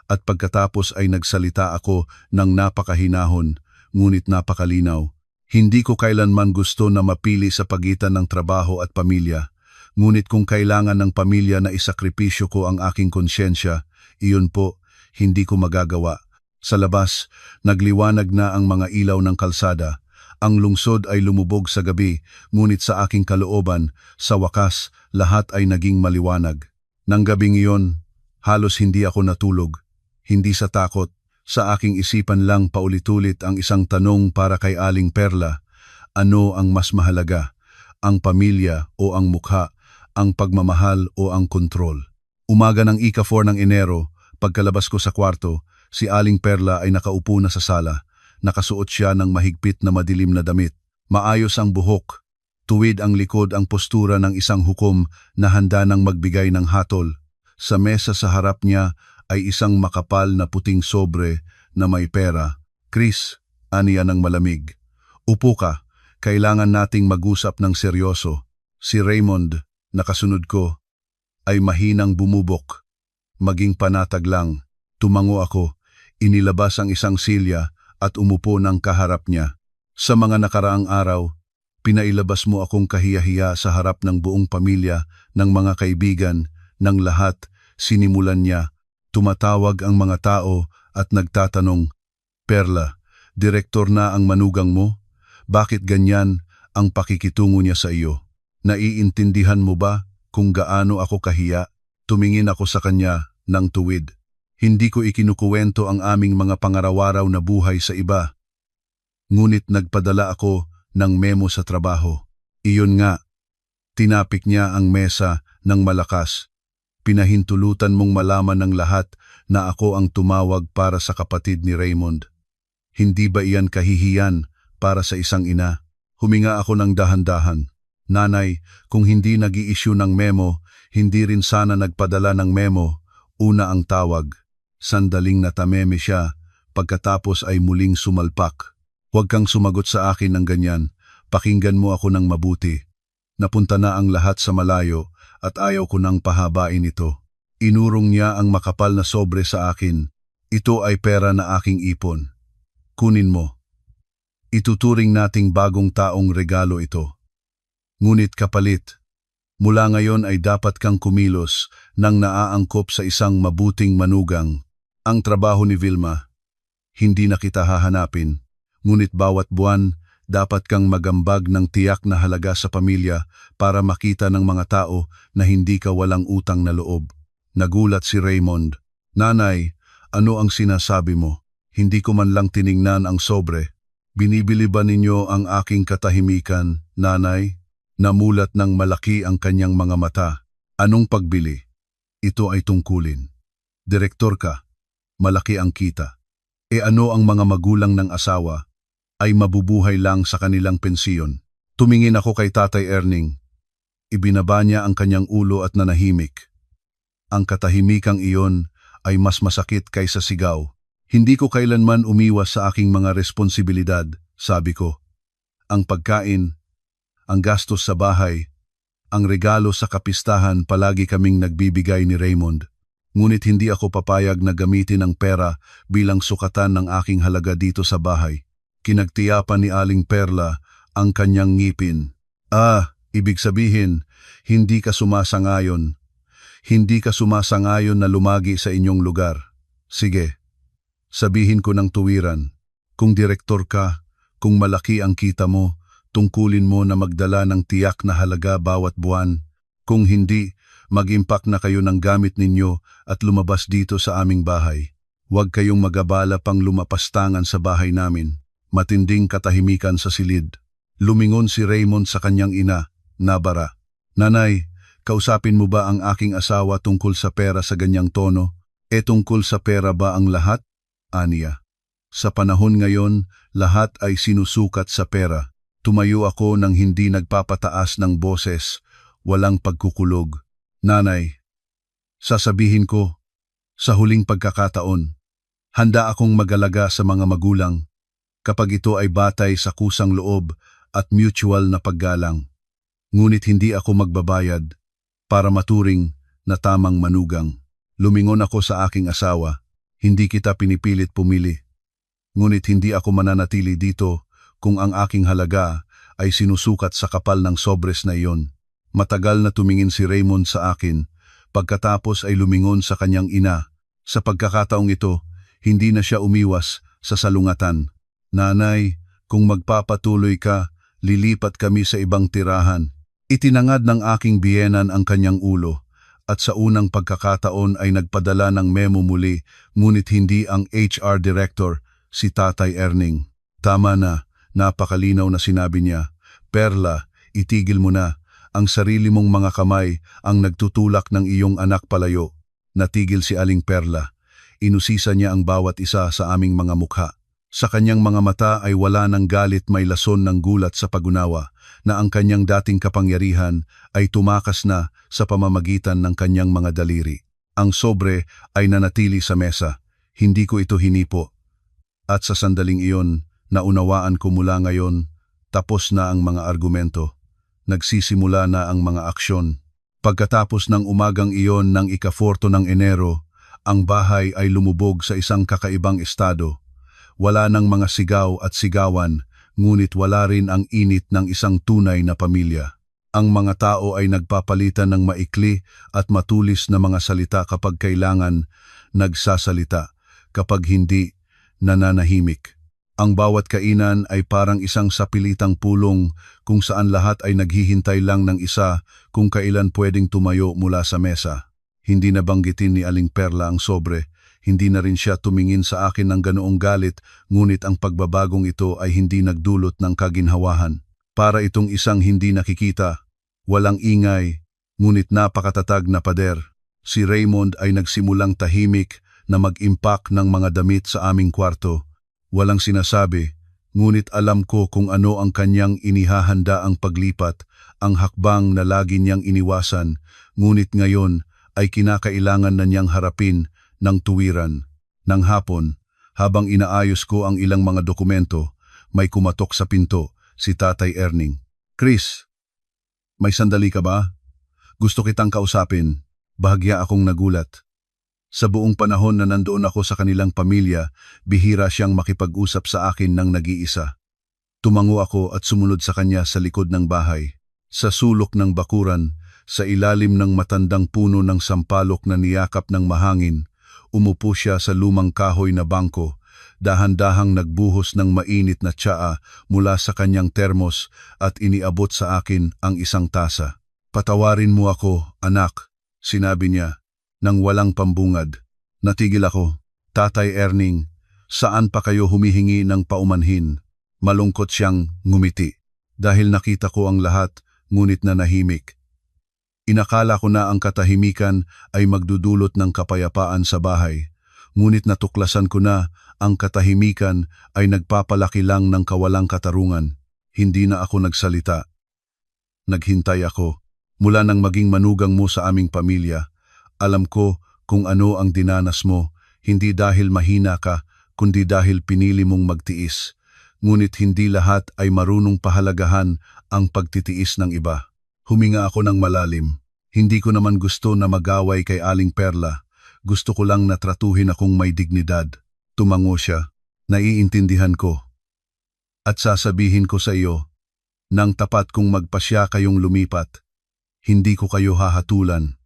At pagkatapos ay nagsalita ako ng napakahinahon, ngunit napakalinaw. Hindi ko kailanman gusto na mapili sa pagitan ng trabaho at pamilya. Ngunit kung kailangan ng pamilya na isakripisyo ko ang aking konsyensya, iyon po, hindi ko magagawa. Sa labas, nagliwanag na ang mga ilaw ng kalsada. Ang lungsod ay lumubog sa gabi, ngunit sa aking kalooban, sa wakas, lahat ay naging maliwanag. Nang gabing iyon, halos hindi ako natulog. Hindi sa takot, sa aking isipan lang paulit-ulit ang isang tanong para kay Aling Perla. Ano ang mas mahalaga? Ang pamilya o ang mukha? Ang pagmamahal o ang kontrol? Umaga ng ika-4 ng Enero, pagkalabas ko sa kwarto, si Aling Perla ay nakaupo na sa sala. Nakasuot siya ng mahigpit na madilim na damit. Maayos ang buhok. Tuwid ang likod ang postura ng isang hukom na handa nang magbigay ng hatol. Sa mesa sa harap niya ay isang makapal na puting sobre na may pera. Chris, aniya ng malamig. Upo ka, kailangan nating mag-usap ng seryoso. Si Raymond, nakasunod ko, ay mahinang bumubok. Maging panatag lang. Tumango ako, inilabas ang isang silya at umupo ng kaharap niya. Sa mga nakaraang araw, pinailabas mo akong kahiya-hiya sa harap ng buong pamilya, ng mga kaibigan, ng lahat. Sinimulan niya. Tumatawag ang mga tao at nagtatanong, Perla, direktor na ang manugang mo? Bakit ganyan ang pakikitungo niya sa iyo? Naiintindihan mo ba kung gaano ako kahiya? Tumingin ako sa kanya ng tuwid. Hindi ko ikinukuwento ang aming mga pangaraw-araw na buhay sa iba. Ngunit nagpadala ako ng memo sa trabaho. Iyon nga, tinapik niya ang mesa ng malakas. Pinahintulutan mong malaman ng lahat na ako ang tumawag para sa kapatid ni Raymond. Hindi ba iyan kahihiyan para sa isang ina? Huminga ako ng dahan-dahan. Nanay, kung hindi nag-i-issue ng memo, hindi rin sana nagpadala ng memo. Una ang tawag. Sandaling natameme siya, pagkatapos ay muling sumalpak. Huwag kang sumagot sa akin ng ganyan, pakinggan mo ako ng mabuti. Napunta na ang lahat sa malayo at ayaw ko nang pahabain ito. Inurong niya ang makapal na sobre sa akin. Ito ay pera na aking ipon. Kunin mo. Ituturing nating bagong taong regalo ito. Ngunit kapalit, mula ngayon ay dapat kang kumilos nang naaangkop sa isang mabuting manugang. Ang trabaho ni Vilma, hindi na kita hahanapin, ngunit bawat buwan dapat kang magambag ng tiyak na halaga sa pamilya para makita ng mga tao na hindi ka walang utang na loob. Nagulat si Raymond. Nanay, ano ang sinasabi mo? Hindi ko man lang tiningnan ang sobre. Binibili ba ninyo ang aking katahimikan, nanay? Namulat ng malaki ang kanyang mga mata. Anong pagbili? Ito ay tungkulin. Direktor ka. Malaki ang kita. E ano ang mga magulang ng asawa ay mabubuhay lang sa kanilang pensiyon? Tumingin ako kay Tatay Erning. Ibinaba niya ang kanyang ulo at nanahimik. Ang katahimikang iyon ay mas masakit kaysa sigaw. Hindi ko kailanman umiwas sa aking mga responsibilidad, sabi ko. Ang pagkain, ang gastos sa bahay, ang regalo sa kapistahan palagi kaming nagbibigay ni Raymond. Ngunit hindi ako papayag na gamitin ang pera bilang sukatan ng aking halaga dito sa bahay. Kinagtiyapan ni Aling Perla ang kanyang ngipin. Ibig sabihin, hindi ka sumasangayon. Hindi ka sumasangayon na lumagi sa inyong lugar. Sige, sabihin ko ng tuwiran. Kung direktor ka, kung malaki ang kita mo, tungkulin mo na magdala ng tiyak na halaga bawat buwan. Kung hindi, mag-impact na kayo ng gamit ninyo at lumabas dito sa aming bahay. Huwag kayong magabala pang lumapastangan sa bahay namin. Matinding katahimikan sa silid. Lumingon si Raymond sa kanyang ina, Nabara. Nanay, kausapin mo ba ang aking asawa tungkol sa pera sa ganyang tono? Tungkol sa pera ba ang lahat? Aniya. Sa panahon ngayon, lahat ay sinusukat sa pera. Tumayo ako nang hindi nagpapataas ng boses, walang pagkukulog. Nanay, Sasabihin ko, sa huling pagkakataon, handa akong mag-alaga sa mga magulang kapag ito ay batay sa kusang loob at mutual na paggalang. Ngunit hindi ako magbabayad para maturing na tamang manugang. Lumingon ako sa aking asawa, hindi kita pinipilit pumili. Ngunit hindi ako mananatili dito kung ang aking halaga ay sinusukat sa kapal ng sobres na iyon. Matagal na tumingin si Raymond sa akin, pagkatapos ay lumingon sa kanyang ina. Sa pagkakataong ito, hindi na siya umiwas sa salungatan. Nanay, kung magpapatuloy ka, lilipat kami sa ibang tirahan. Itinangad ng aking biyenan ang kanyang ulo, at sa unang pagkakataon ay nagpadala ng memo muli, ngunit hindi ang HR Director, si Tatay Erning. Tama na, napakalinaw na sinabi niya. Perla, itigil mo na. Ang sarili mong mga kamay ang nagtutulak ng iyong anak palayo. Natigil si Aling Perla. Inusisa niya ang bawat isa sa aming mga mukha. Sa kanyang mga mata ay wala ng galit, may lason ng gulat sa pagunawa na ang kanyang dating kapangyarihan ay tumakas na sa pamamagitan ng kanyang mga daliri. Ang sobre ay nanatili sa mesa. Hindi ko ito hinipo. At sa sandaling iyon, naunawaan ko mula ngayon, tapos na ang mga argumento. Nagsisimula na ang mga aksyon. Pagkatapos ng umagang iyon ng ika-4 ng Enero, ang bahay ay lumubog sa isang kakaibang estado. Wala ng mga sigaw at sigawan, ngunit wala rin ang init ng isang tunay na pamilya. Ang mga tao ay nagpapalitan ng maikli at matulis na mga salita kapag kailangan, nagsasalita, kapag hindi, nananahimik. Ang bawat kainan ay parang isang sapilitang pulong kung saan lahat ay naghihintay lang ng isa kung kailan pwedeng tumayo mula sa mesa. Hindi nabanggitin ni Aling Perla ang sobre, hindi na rin siya tumingin sa akin ng ganoong galit, ngunit ang pagbabagong ito ay hindi nagdulot ng kaginhawahan. Para itong isang hindi nakikita, walang ingay, ngunit napakatatag na pader. Si Raymond ay nagsimulang tahimik na mag-impact ng mga damit sa aming kwarto. Walang sinasabi, ngunit alam ko kung ano ang kanyang inihahanda ang paglipat, ang hakbang na lagi niyang iniwasan, ngunit ngayon ay kinakailangan na niyang harapin ng tuwiran. Nang hapon, habang inaayos ko ang ilang mga dokumento, may kumatok sa pinto, si Tatay Erning. Chris, may sandali ka ba? Gusto kitang kausapin. Bahagya akong nagulat. Sa buong panahon na nandoon ako sa kanilang pamilya, bihira siyang makipag-usap sa akin ng nag-iisa. Tumango ako at sumunod sa kanya sa likod ng bahay. Sa sulok ng bakuran, sa ilalim ng matandang puno ng sampalok na niyakap ng mahangin, umupo siya sa lumang kahoy na bangko, dahan-dahang nagbuhos ng mainit na tsaa mula sa kanyang termos at iniabot sa akin ang isang tasa. Patawarin mo ako, anak, sinabi niya. Nang walang pambungad, natigil ako. Tatay Erning, saan pa kayo humihingi ng paumanhin? Malungkot siyang ngumiti. Dahil nakita ko ang lahat, ngunit nanahimik. Inakala ko na ang katahimikan ay magdudulot ng kapayapaan sa bahay. Ngunit natuklasan ko na ang katahimikan ay nagpapalaki lang ng kawalang katarungan. Hindi na ako nagsalita. Naghintay ako. Mula nang maging manugang mo sa aming pamilya, alam ko kung ano ang dinanas mo, hindi dahil mahina ka, kundi dahil pinili mong magtiis. Ngunit hindi lahat ay marunong pahalagahan ang pagtitiis ng iba. Huminga ako ng malalim. Hindi ko naman gusto na magaway kay Aling Perla. Gusto ko lang na tratuhin akong may dignidad. Tumango siya. Naiintindihan ko. At sasabihin ko sa iyo, nang tapat kong magpasya kayong lumipat, hindi ko kayo hahatulan.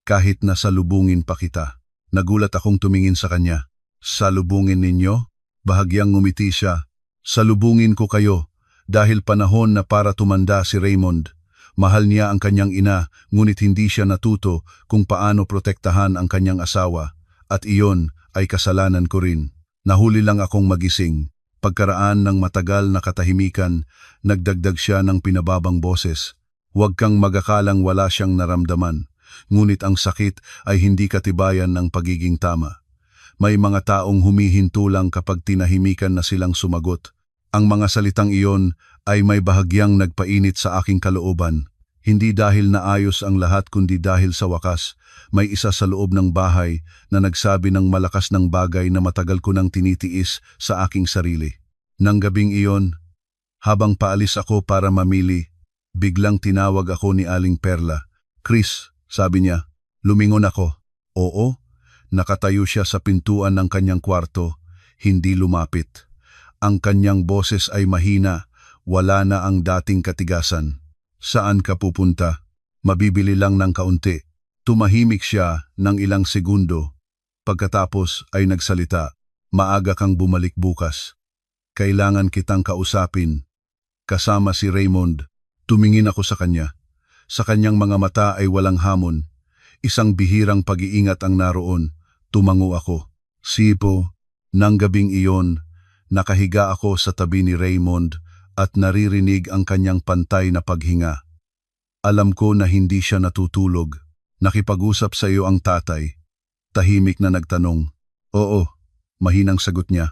Kahit na salubungin pa kita. Nagulat akong tumingin sa kanya. Salubungin ninyo? Bahagyang ngumiti siya. Salubungin ko kayo dahil panahon na para tumanda si Raymond. Mahal niya ang kanyang ina, ngunit hindi siya natuto kung paano protektahan ang kanyang asawa. At iyon ay kasalanan ko rin. Nahuli lang akong magising. Pagkaraan ng matagal na katahimikan, nagdagdag siya ng pinababang boses. Huwag kang magakalang wala siyang naramdaman. Ngunit ang sakit ay hindi katibayan ng pagiging tama. May mga taong humihinto lang kapag tinahimikan na silang sumagot. Ang mga salitang iyon ay may bahagyang nagpainit sa aking kalooban. Hindi dahil naayos ang lahat kundi dahil sa wakas, may isa sa loob ng bahay na nagsabi ng malakas ng bagay na matagal ko nang tinitiis sa aking sarili. Nang gabing iyon, habang paalis ako para mamili, biglang tinawag ako ni Aling Perla. "Chris," sabi niya. Lumingon ako. Oo, nakatayo siya sa pintuan ng kanyang kwarto, hindi lumapit. Ang kanyang boses ay mahina, wala na ang dating katigasan. "Saan ka pupunta? Mabibili lang ng kaunti." Tumahimik siya ng ilang segundo. Pagkatapos ay nagsalita, "Maaga kang bumalik bukas. Kailangan kitang kausapin." Kasama si Raymond. Tumingin ako sa kanya. Sa kanyang mga mata ay walang hamon. Isang bihirang pag-iingat ang naroon. Tumango ako. Sipo, nang gabing iyon, nakahiga ako sa tabi ni Raymond at naririnig ang kanyang pantay na paghinga. Alam ko na hindi siya natutulog. "Nakipag-usap sa iyo ang tatay." Tahimik na nagtanong. "Oo," mahinang sagot niya.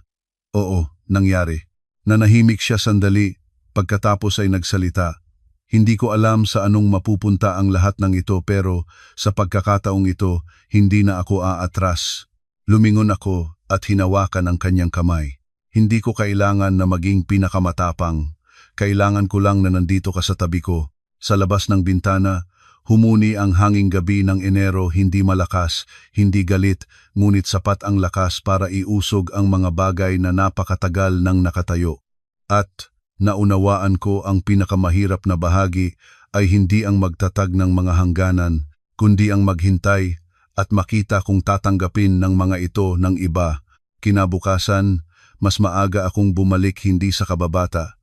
"Oo, nangyari." Nanahimik siya sandali, pagkatapos ay nagsalita. "Hindi ko alam sa anong mapupunta ang lahat ng ito pero sa pagkakataong ito, hindi na ako aatras." Lumingon ako at hinawakan ang kanyang kamay. "Hindi ko kailangan na maging pinakamatapang. Kailangan ko lang na nandito ka sa tabi ko." Sa labas ng bintana, humuni ang hanging gabi ng Enero, hindi malakas, hindi galit, ngunit sapat ang lakas para iusog ang mga bagay na napakatagal nang nakatayo. At naunawaan ko ang pinakamahirap na bahagi ay hindi ang magtatag ng mga hangganan, kundi ang maghintay at makita kung tatanggapin ng mga ito ng iba. Kinabukasan, mas maaga akong bumalik hindi sa kababata,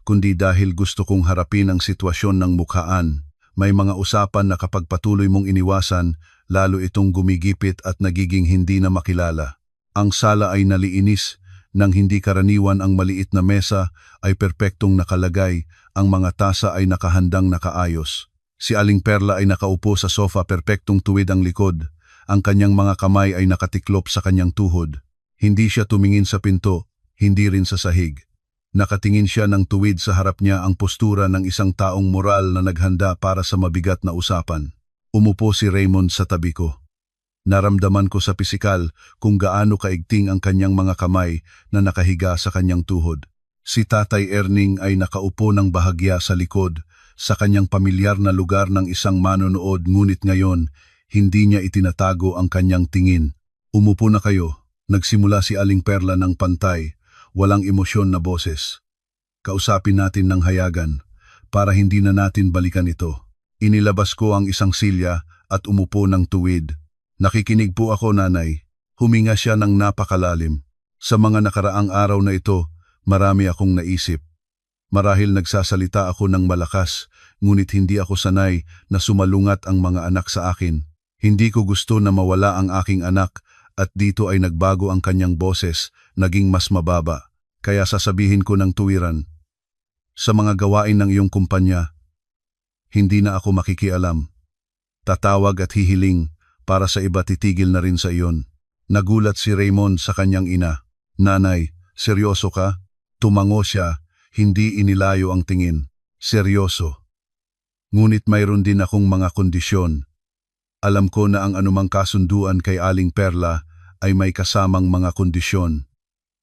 kundi dahil gusto kong harapin ang sitwasyon ng mukhaan. May mga usapan na kapag patuloy mong iniwasan, lalo itong gumigipit at nagiging hindi na makilala. Ang sala ay naliinis, nang hindi karaniwan ang maliit na mesa ay perpektong nakalagay, ang mga tasa ay nakahandang nakaayos. Si Aling Perla ay nakaupo sa sofa, perpektong tuwid ang likod, ang kanyang mga kamay ay nakatiklop sa kanyang tuhod. Hindi siya tumingin sa pinto, hindi rin sa sahig. Nakatingin siya ng tuwid, sa harap niya ang postura ng isang taong moral na naghanda para sa mabigat na usapan. Umupo si Raymond sa tabi ko. Naramdaman ko sa pisikal kung gaano kaigting ang kanyang mga kamay na nakahiga sa kanyang tuhod. Si Tatay Erning ay nakaupo ng bahagya sa likod, sa kanyang pamilyar na lugar ng isang manonood, ngunit ngayon, hindi niya itinatago ang kanyang tingin. "Umupo na kayo," nagsimula si Aling Perla ng pantay. Walang emosyon na boses. "Kausapin natin ng hayagan, para hindi na natin balikan ito." Inilabas ko ang isang silya at umupo ng tuwid. "Nakikinig po ako, nanay." Huminga siya ng napakalalim. "Sa mga nakaraang araw na ito, marami akong naisip. Marahil nagsasalita ako ng malakas, ngunit hindi ako sanay na sumalungat ang mga anak sa akin. Hindi ko gusto na mawala ang aking anak." At dito ay nagbago ang kanyang boses, naging mas mababa. "Kaya sasabihin ko ng tuwiran, sa mga gawain ng iyong kumpanya, hindi na ako makikialam. Tatawag at hihiling, para sa iba titigil na rin sa iyon." Nagulat si Raymond sa kanyang ina. "Nanay, seryoso ka?" Tumango siya, hindi inilayo ang tingin. "Seryoso. Ngunit mayroon din akong mga kondisyon. Alam ko na ang anumang kasunduan kay Aling Perla ay may kasamang mga kondisyon."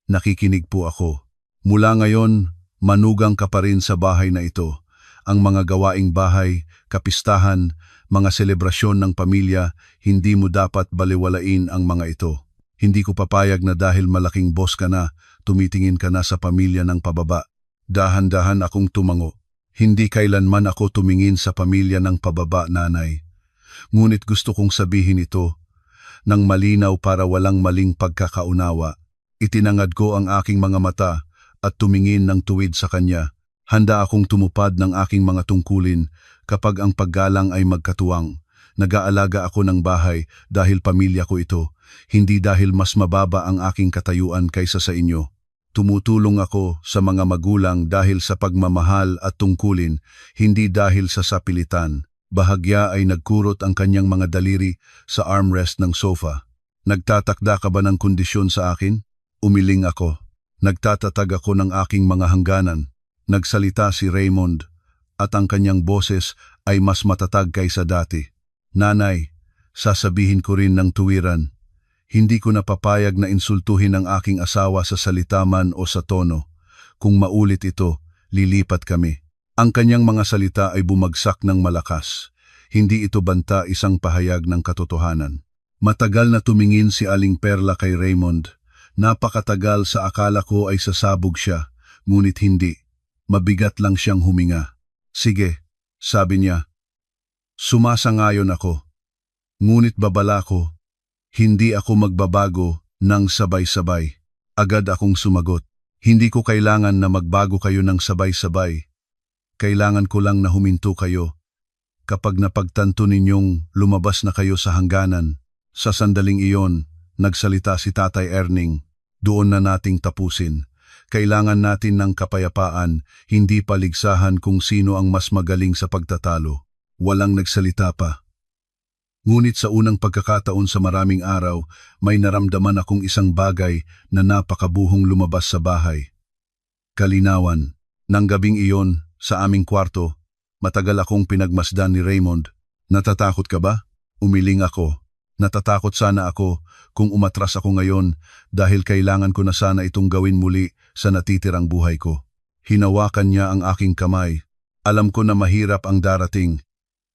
"Nakikinig po ako. Mula ngayon, manugang ka pa rin sa bahay na ito. Ang mga gawaing bahay, kapistahan, mga selebrasyon ng pamilya, hindi mo dapat baliwalain ang mga ito. Hindi ko papayag na dahil malaking boss ka na, tumitingin ka na sa pamilya ng pababa." Dahan-dahan akong tumango. Hindi kailanman ako tumingin sa pamilya ng pababa, nanay. Ngunit gusto kong sabihin ito nang malinaw para walang maling pagkakaunawa. Itinangad ko ang aking mga mata at tumingin ng tuwid sa kanya. Handa akong tumupad ng aking mga tungkulin kapag ang paggalang ay magkatuwang. Nag-aalaga ako ng bahay dahil pamilya ko ito, hindi dahil mas mababa ang aking katayuan kaysa sa inyo. Tumutulong ako sa mga magulang dahil sa pagmamahal at tungkulin, hindi dahil sa sapilitan. Bahagya ay nagkurot ang kanyang mga daliri sa armrest ng sofa. "Nagtatakda ka ba ng kondisyon sa akin?" Umiling ako. "Nagtatatag ako ng aking mga hangganan." Nagsalita si Raymond. at ang kanyang boses ay mas matatag kaysa dati. Nanay, sasabihin ko rin ng tuwiran. Hindi ko napapayag na insultuhin ang aking asawa sa salita man o sa tono. Kung maulit ito, lilipat kami. Ang kanyang mga salita ay bumagsak ng malakas. Hindi ito banta, isang pahayag ng katotohanan. Matagal na tumingin si Aling Perla kay Raymond. Napakatagal, sa akala ko ay sasabog siya, ngunit hindi. Mabigat lang siyang huminga. Sige, sabi niya. Sumasangayon ako. Ngunit babala ko, hindi ako magbabago ng sabay-sabay. Agad akong sumagot. Hindi ko kailangan na magbago kayo ng sabay-sabay. Kailangan ko lang na huminto kayo. Kapag napagtanto ninyong lumabas na kayo sa hangganan, sa sandaling iyon, nagsalita si Tatay Erning, doon na nating tapusin. Kailangan natin ng kapayapaan, hindi paligsahan kung sino ang mas magaling sa pagtatalo. Walang nagsalita pa. Ngunit sa unang pagkakataon sa maraming araw, may naramdaman akong isang bagay na napakabuhong lumabas sa bahay. Kalinawan. Nang gabing iyon, sa aming kwarto, matagal akong pinagmasdan ni Raymond. Natatakot ka ba? Umiling ako. Natatakot sana ako kung umatras ako ngayon dahil kailangan ko na sana itong gawin muli sa natitirang buhay ko. Hinawakan niya ang aking kamay. Alam ko na mahirap ang darating,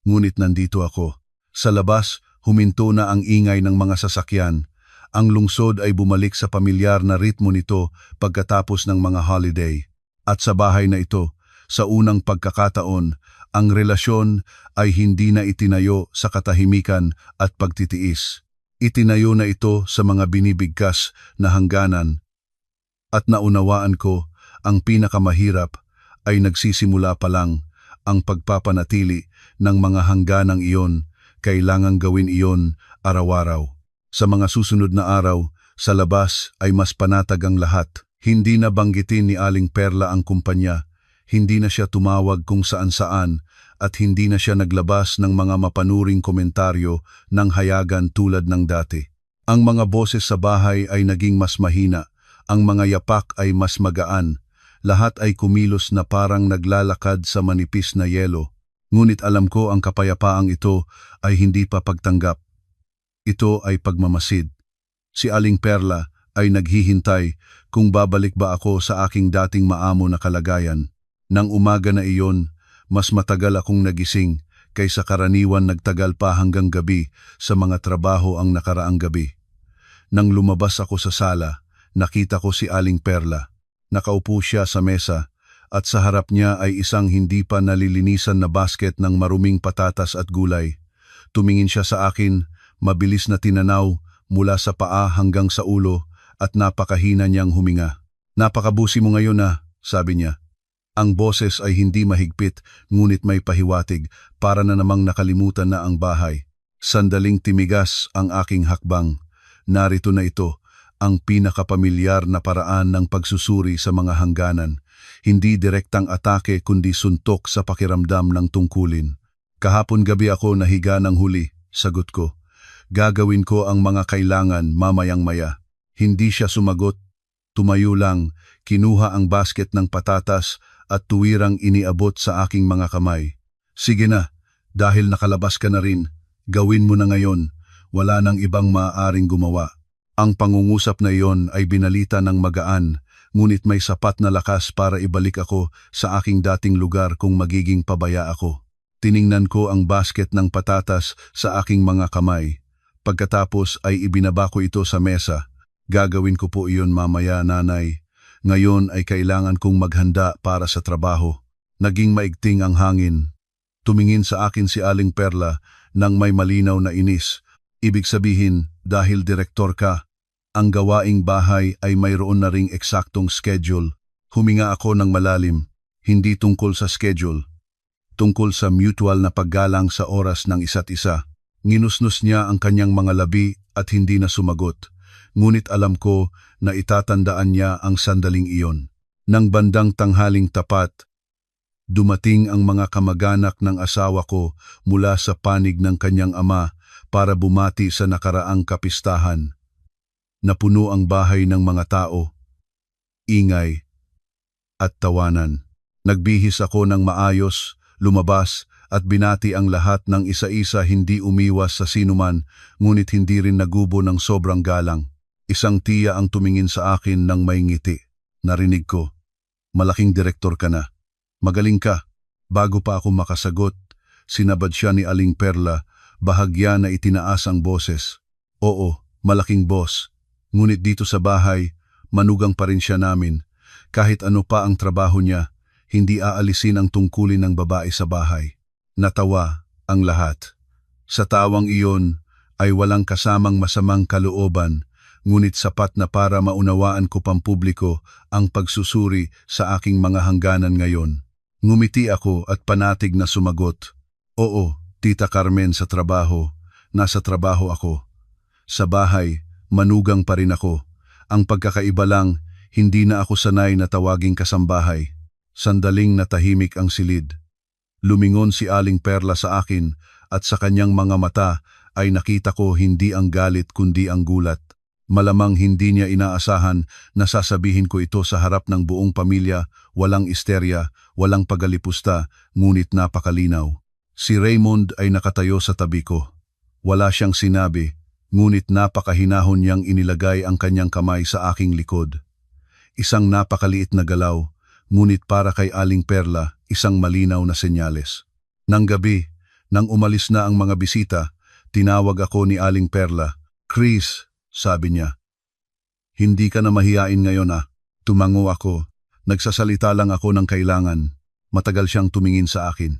ngunit nandito ako. Sa labas, huminto na ang ingay ng mga sasakyan. Ang lungsod ay bumalik sa pamilyar na ritmo nito pagkatapos ng mga holiday. At sa bahay na ito, sa unang pagkakataon, ang relasyon ay hindi na itinayo sa katahimikan at pagtitiis. Itinayo na ito sa mga binibigkas na hangganan. At naunawaan ko, ang pinakamahirap ay nagsisimula pa lang. Ang pagpapanatili ng mga hangganang iyon, kailangang gawin iyon araw-araw. Sa mga susunod na araw, sa labas ay mas panatag ang lahat. Hindi na banggitin ni Aling Perla ang kumpanya. Hindi na siya tumawag kung saan-saan at hindi na siya naglabas ng mga mapanuring komentaryo ng hayagan tulad ng dati. Ang mga boses sa bahay ay naging mas mahina. Ang mga yapak ay mas magaan. Lahat ay kumilos na parang naglalakad sa manipis na yelo. Ngunit alam ko ang kapayapaang ito ay hindi pa pagtanggap. Ito ay pagmamasid. Si Aling Perla ay naghihintay kung babalik ba ako sa aking dating maamo na kalagayan. Nang umaga na iyon, mas matagal akong nagising kaysa karaniwan nagtagal pa hanggang gabi sa mga trabaho ang nakaraang gabi. Nang lumabas ako sa sala, nakita ko si Aling Perla. Nakaupo siya sa mesa at sa harap niya ay isang hindi pa nalilinisan na basket ng maruming patatas at gulay. Tumingin siya sa akin, mabilis na tinanaw mula sa paa hanggang sa ulo at napakahina niyang huminga. Napakabusi mo ngayon na, sabi niya. Ang boses ay hindi mahigpit ngunit may pahiwatig, para na namang nakalimutan na ang bahay. Sandaling timigas ang aking hakbang. Narito na ito, ang pinakapamilyar na paraan ng pagsusuri sa mga hangganan. Hindi direktang atake kundi suntok sa pakiramdam ng tungkulin. Kahapon gabi ako nahiga ng huli, sagot ko. Gagawin ko ang mga kailangan mamayang-maya. Hindi siya sumagot. Tumayo lang, kinuha ang basket ng patatas at tuwirang iniabot sa aking mga kamay. Sige na, dahil nakalabas ka na rin, gawin mo na ngayon. Wala nang ibang maaaring gumawa. Ang pangungusap na iyon ay binalita ng magaan, ngunit may sapat na lakas para ibalik ako sa aking dating lugar kung magiging pabaya ako. Tiningnan ko ang basket ng patatas sa aking mga kamay. Pagkatapos ay ibinaba ko ito sa mesa. Gagawin ko po iyon mamaya, nanay. Ngayon ay kailangan kong maghanda para sa trabaho. Naging maigting ang hangin. Tumingin sa akin si Aling Perla nang may malinaw na inis. Ibig sabihin, dahil direktor ka, ang gawaing bahay ay mayroon na ring eksaktong schedule. Huminga ako ng malalim, hindi tungkol sa schedule. Tungkol sa mutual na paggalang sa oras ng isa't isa. Nginusnos niya ang kanyang mga labi at hindi na sumagot. Ngunit alam ko na itatandaan niya ang sandaling iyon. Nang bandang tanghaling tapat, dumating ang mga kamag-anak ng asawa ko mula sa panig ng kanyang ama para bumati sa nakaraang kapistahan. Napuno ang bahay ng mga tao, ingay at tawanan. Nagbihis ako ng maayos, lumabas at binati ang lahat ng isa-isa, hindi umiwas sa sinuman, ngunit hindi rin nagubo ng sobrang galang. Isang tiya ang tumingin sa akin ng may ngiti. Narinig ko, "Malaking direktor ka na. Magaling ka." Bago pa ako makasagot, sinabad siya ni Aling Perla, bahagya na itinaas ang boses. "Oo, malaking boss. Ngunit dito sa bahay, manugang pa rin siya namin. Kahit ano pa ang trabaho niya, hindi aalisin ang tungkulin ng babae sa bahay." Natawa ang lahat. Sa tawang iyon ay walang kasamang masamang kalooban, ngunit sapat na para maunawaan ko pampubliko ang pagsusuri sa aking mga hangganan ngayon. Ngumiti ako at panatig na sumagot, "Oo, Tita Carmen, sa trabaho. Nasa trabaho ako. Sa bahay, manugang pa rin ako. Ang pagkakaiba lang, hindi na ako sanay na tawaging kasambahay." Sandaling natahimik ang silid. Lumingon si Aling Perla sa akin at sa kanyang mga mata ay nakita ko hindi ang galit kundi ang gulat. Malamang hindi niya inaasahan na sasabihin ko ito sa harap ng buong pamilya, walang isterya, walang pagalipusta, ngunit napakalinaw. Si Raymond ay nakatayo sa tabi ko. Wala siyang sinabi, ngunit napakahinahon niyang inilagay ang kanyang kamay sa aking likod. Isang napakaliit na galaw, ngunit para kay Aling Perla, isang malinaw na senyales. Nang gabi, nang umalis na ang mga bisita, tinawag ako ni Aling Perla. "Chris," sabi niya, "hindi ka na mahiyain ngayon ah." Tumango ako. Nagsasalita lang ako ng kailangan. Matagal siyang tumingin sa akin.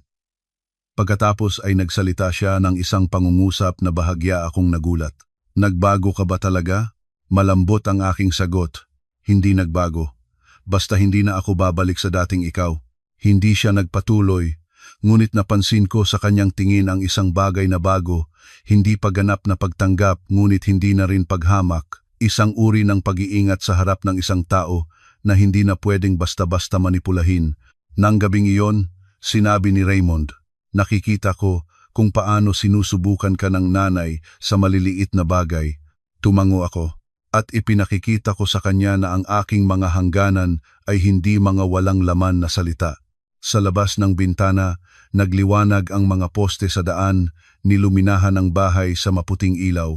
Pagkatapos ay nagsalita siya ng isang pangungusap na bahagya akong nagulat. "Nagbago ka ba talaga?" Malambot ang aking sagot. "Hindi nagbago. Basta hindi na ako babalik sa dating ikaw." Hindi siya nagpatuloy, ngunit napansin ko sa kanyang tingin ang isang bagay na bago, hindi pagganap na pagtanggap ngunit hindi na rin paghamak, isang uri ng pag-iingat sa harap ng isang tao na hindi na pwedeng basta-basta manipulahin. Nang gabing iyon, sinabi ni Raymond, "Nakikita ko kung paano sinusubukan ka ng nanay sa maliliit na bagay." Tumango ako. At ipinakikita ko sa kanya na ang aking mga hangganan ay hindi mga walang laman na salita. Sa labas ng bintana, nagliwanag ang mga poste sa daan, niluminahan ang bahay sa maputing ilaw.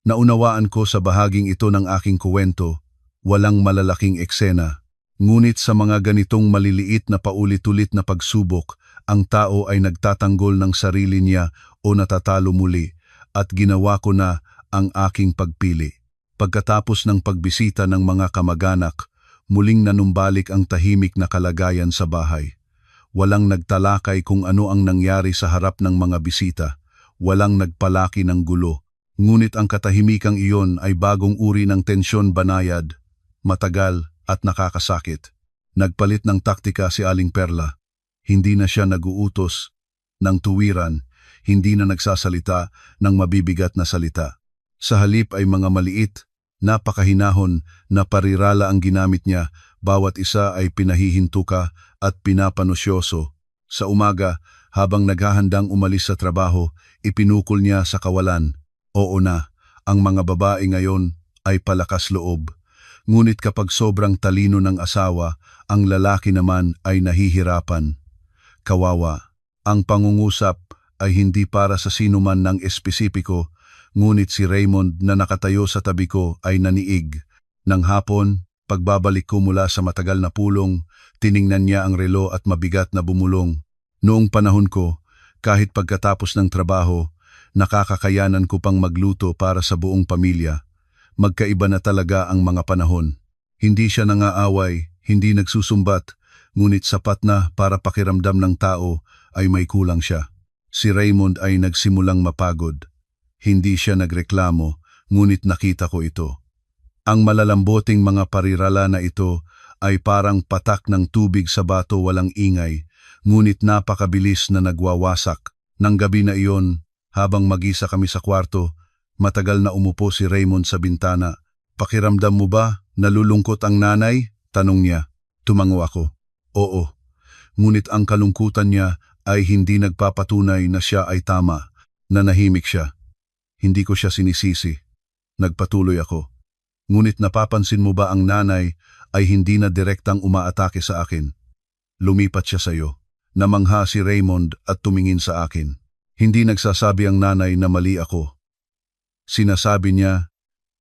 Naunawaan ko sa bahaging ito ng aking kuwento, walang malalaking eksena. Ngunit sa mga ganitong maliliit na paulit-ulit na pagsubok, ang tao ay nagtatanggol ng sarili niya o natatalo muli, at ginawa ko na ang aking pagpili. Pagkatapos ng pagbisita ng mga kamag-anak, muling nanumbalik ang tahimik na kalagayan sa bahay. Walang nagtalakay kung ano ang nangyari sa harap ng mga bisita. Walang nagpalaki ng gulo. Ngunit ang katahimikang iyon ay bagong uri ng tensyon, banayad, matagal at nakakasakit. Nagpalit ng taktika si Aling Perla. Hindi na siya naguutos ng tuwiran, hindi na nagsasalita ng mabibigat na salita. Sa halip ay mga maliit, napakahinahon na parirala ang ginamit niya, bawat isa ay pinahihintuka at pinapanusyoso. Sa umaga, habang naghahandang umalis sa trabaho, ipinukol niya sa kawalan, "Oo na, ang mga babae ngayon ay palakas loob." Ngunit kapag sobrang talino ng asawa, ang lalaki naman ay nahihirapan. Kawawa, ang pangungusap ay hindi para sa sinuman ng espesipiko, ngunit si Raymond na nakatayo sa tabi ko ay naniig. Nang hapon, pagbabalik ko mula sa matagal na pulong, tiningnan niya ang relo at mabigat na bumulong. Noong panahon ko, kahit pagkatapos ng trabaho, nakakakayanan ko pang magluto para sa buong pamilya. Magkaiba na talaga ang mga panahon. Hindi siya nangaaway, hindi nagsusumbat, ngunit sapat na para pakiramdam ng tao ay may kulang siya. Si Raymond ay nagsimulang mapagod. Hindi siya nagreklamo, ngunit nakita ko ito. Ang malalamboting mga parirala na ito ay parang patak ng tubig sa bato, walang ingay, ngunit napakabilis na nagwawasak. Nang gabi na iyon, habang mag-isa kami sa kwarto, matagal na umupo si Raymond sa bintana. "Pakiramdam mo ba nalulungkot ang nanay?" tanong niya. Tumango ako. "Oo." Ngunit ang kalungkutan niya ay hindi nagpapatunay na siya ay tama. Nanahimik siya. Hindi ko siya sinisisi. Nagpatuloy ako. "Ngunit napapansin mo ba ang nanay ay hindi na direktang umaatake sa akin? Lumipat siya sa iyo. Namangha si Raymond at tumingin sa akin. Hindi nagsasabi ang nanay na mali ako. Sinasabi niya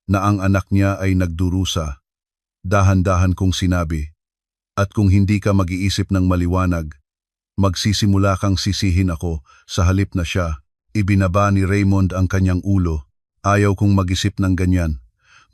na ang anak niya ay nagdurusa. Dahan-dahan kong sinabi, at kung hindi ka mag-iisip ng maliwanag, magsisimula kang sisihin ako sa halip na siya. Ibinaba ni Raymond ang kanyang ulo. Ayaw kong mag-isip ng ganyan.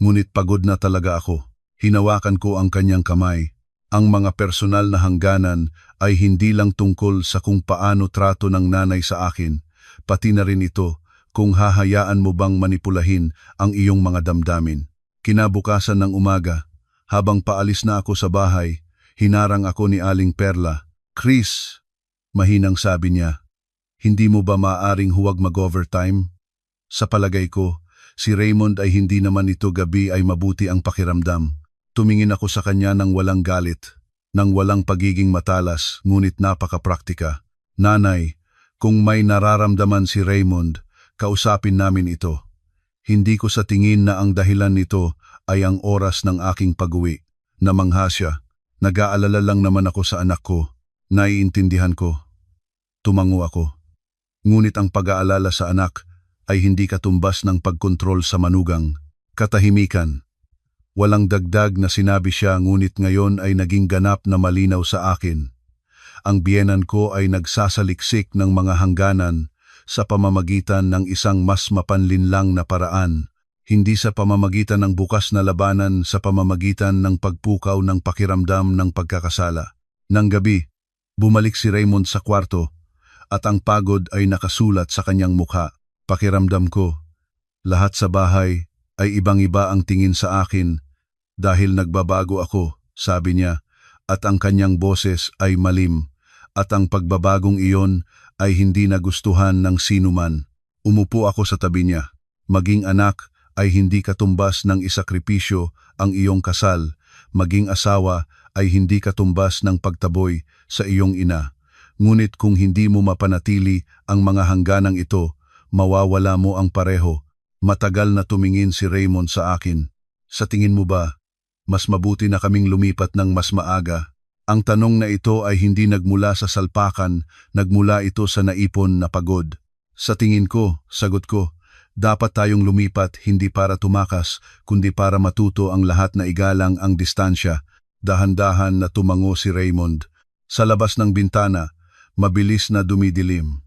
Ngunit pagod na talaga ako. Hinawakan ko ang kanyang kamay. Ang mga personal na hangganan ay hindi lang tungkol sa kung paano trato ng nanay sa akin, pati na rin ito kung hahayaan mo bang manipulahin ang iyong mga damdamin. Kinabukasan ng umaga, habang paalis na ako sa bahay, hinarang ako ni Aling Perla. "Chris," mahinang sabi niya, "hindi mo ba maaaring huwag mag-overtime?" Sa palagay ko, si Raymond ay hindi naman ito gabi ay mabuti ang pakiramdam. Tumingin ako sa kanya ng walang galit, ng walang pagiging matalas, ngunit napaka-praktika. "Nanay, kung may nararamdaman si Raymond, kausapin namin ito. Hindi ko sa tingin na ang dahilan nito ay ang oras ng aking pag-uwi." Namangha siya. "Nag-aalala lang naman ako sa anak ko." "Naiintindihan ko." Tumango ako. Ngunit ang pag-aalala sa anak ay hindi katumbas ng pagkontrol sa manugang. Katahimikan. Walang dagdag na sinabi siya, ngunit ngayon ay naging ganap na malinaw sa akin. Ang biyenan ko ay nagsasaliksik ng mga hangganan sa pamamagitan ng isang mas mapanlinlang na paraan, hindi sa pamamagitan ng bukas na labanan, sa pamamagitan ng pagpukaw ng pakiramdam ng pagkakasala. Nang gabi, bumalik si Raymond sa kwarto at ang pagod ay nakasulat sa kanyang mukha. Pakiramdam ko, lahat sa bahay ay ibang-iba ang tingin sa akin dahil nagbabago ako, sabi niya, at ang kanyang boses ay malim, at ang pagbabagong iyon ay hindi nagustuhan ng sinuman. Umupo ako sa tabi niya. "Maging anak ay hindi katumbas ng isakripisyo ang iyong kasal. Maging asawa ay hindi katumbas ng pagtaboy sa iyong ina. Ngunit kung hindi mo mapanatili ang mga hangganang ito, mawawala mo ang pareho." Matagal na tumingin si Raymond sa akin. "Sa tingin mo ba, mas mabuti na kaming lumipat ng mas maaga?" Ang tanong na ito ay hindi nagmula sa salpakan, nagmula ito sa naipon na pagod. "Sa tingin ko," sagot ko, "dapat tayong lumipat hindi para tumakas, kundi para matuto ang lahat na igalang ang distansya." Dahan-dahan na tumango si Raymond. Sa labas ng bintana, mabilis na dumidilim.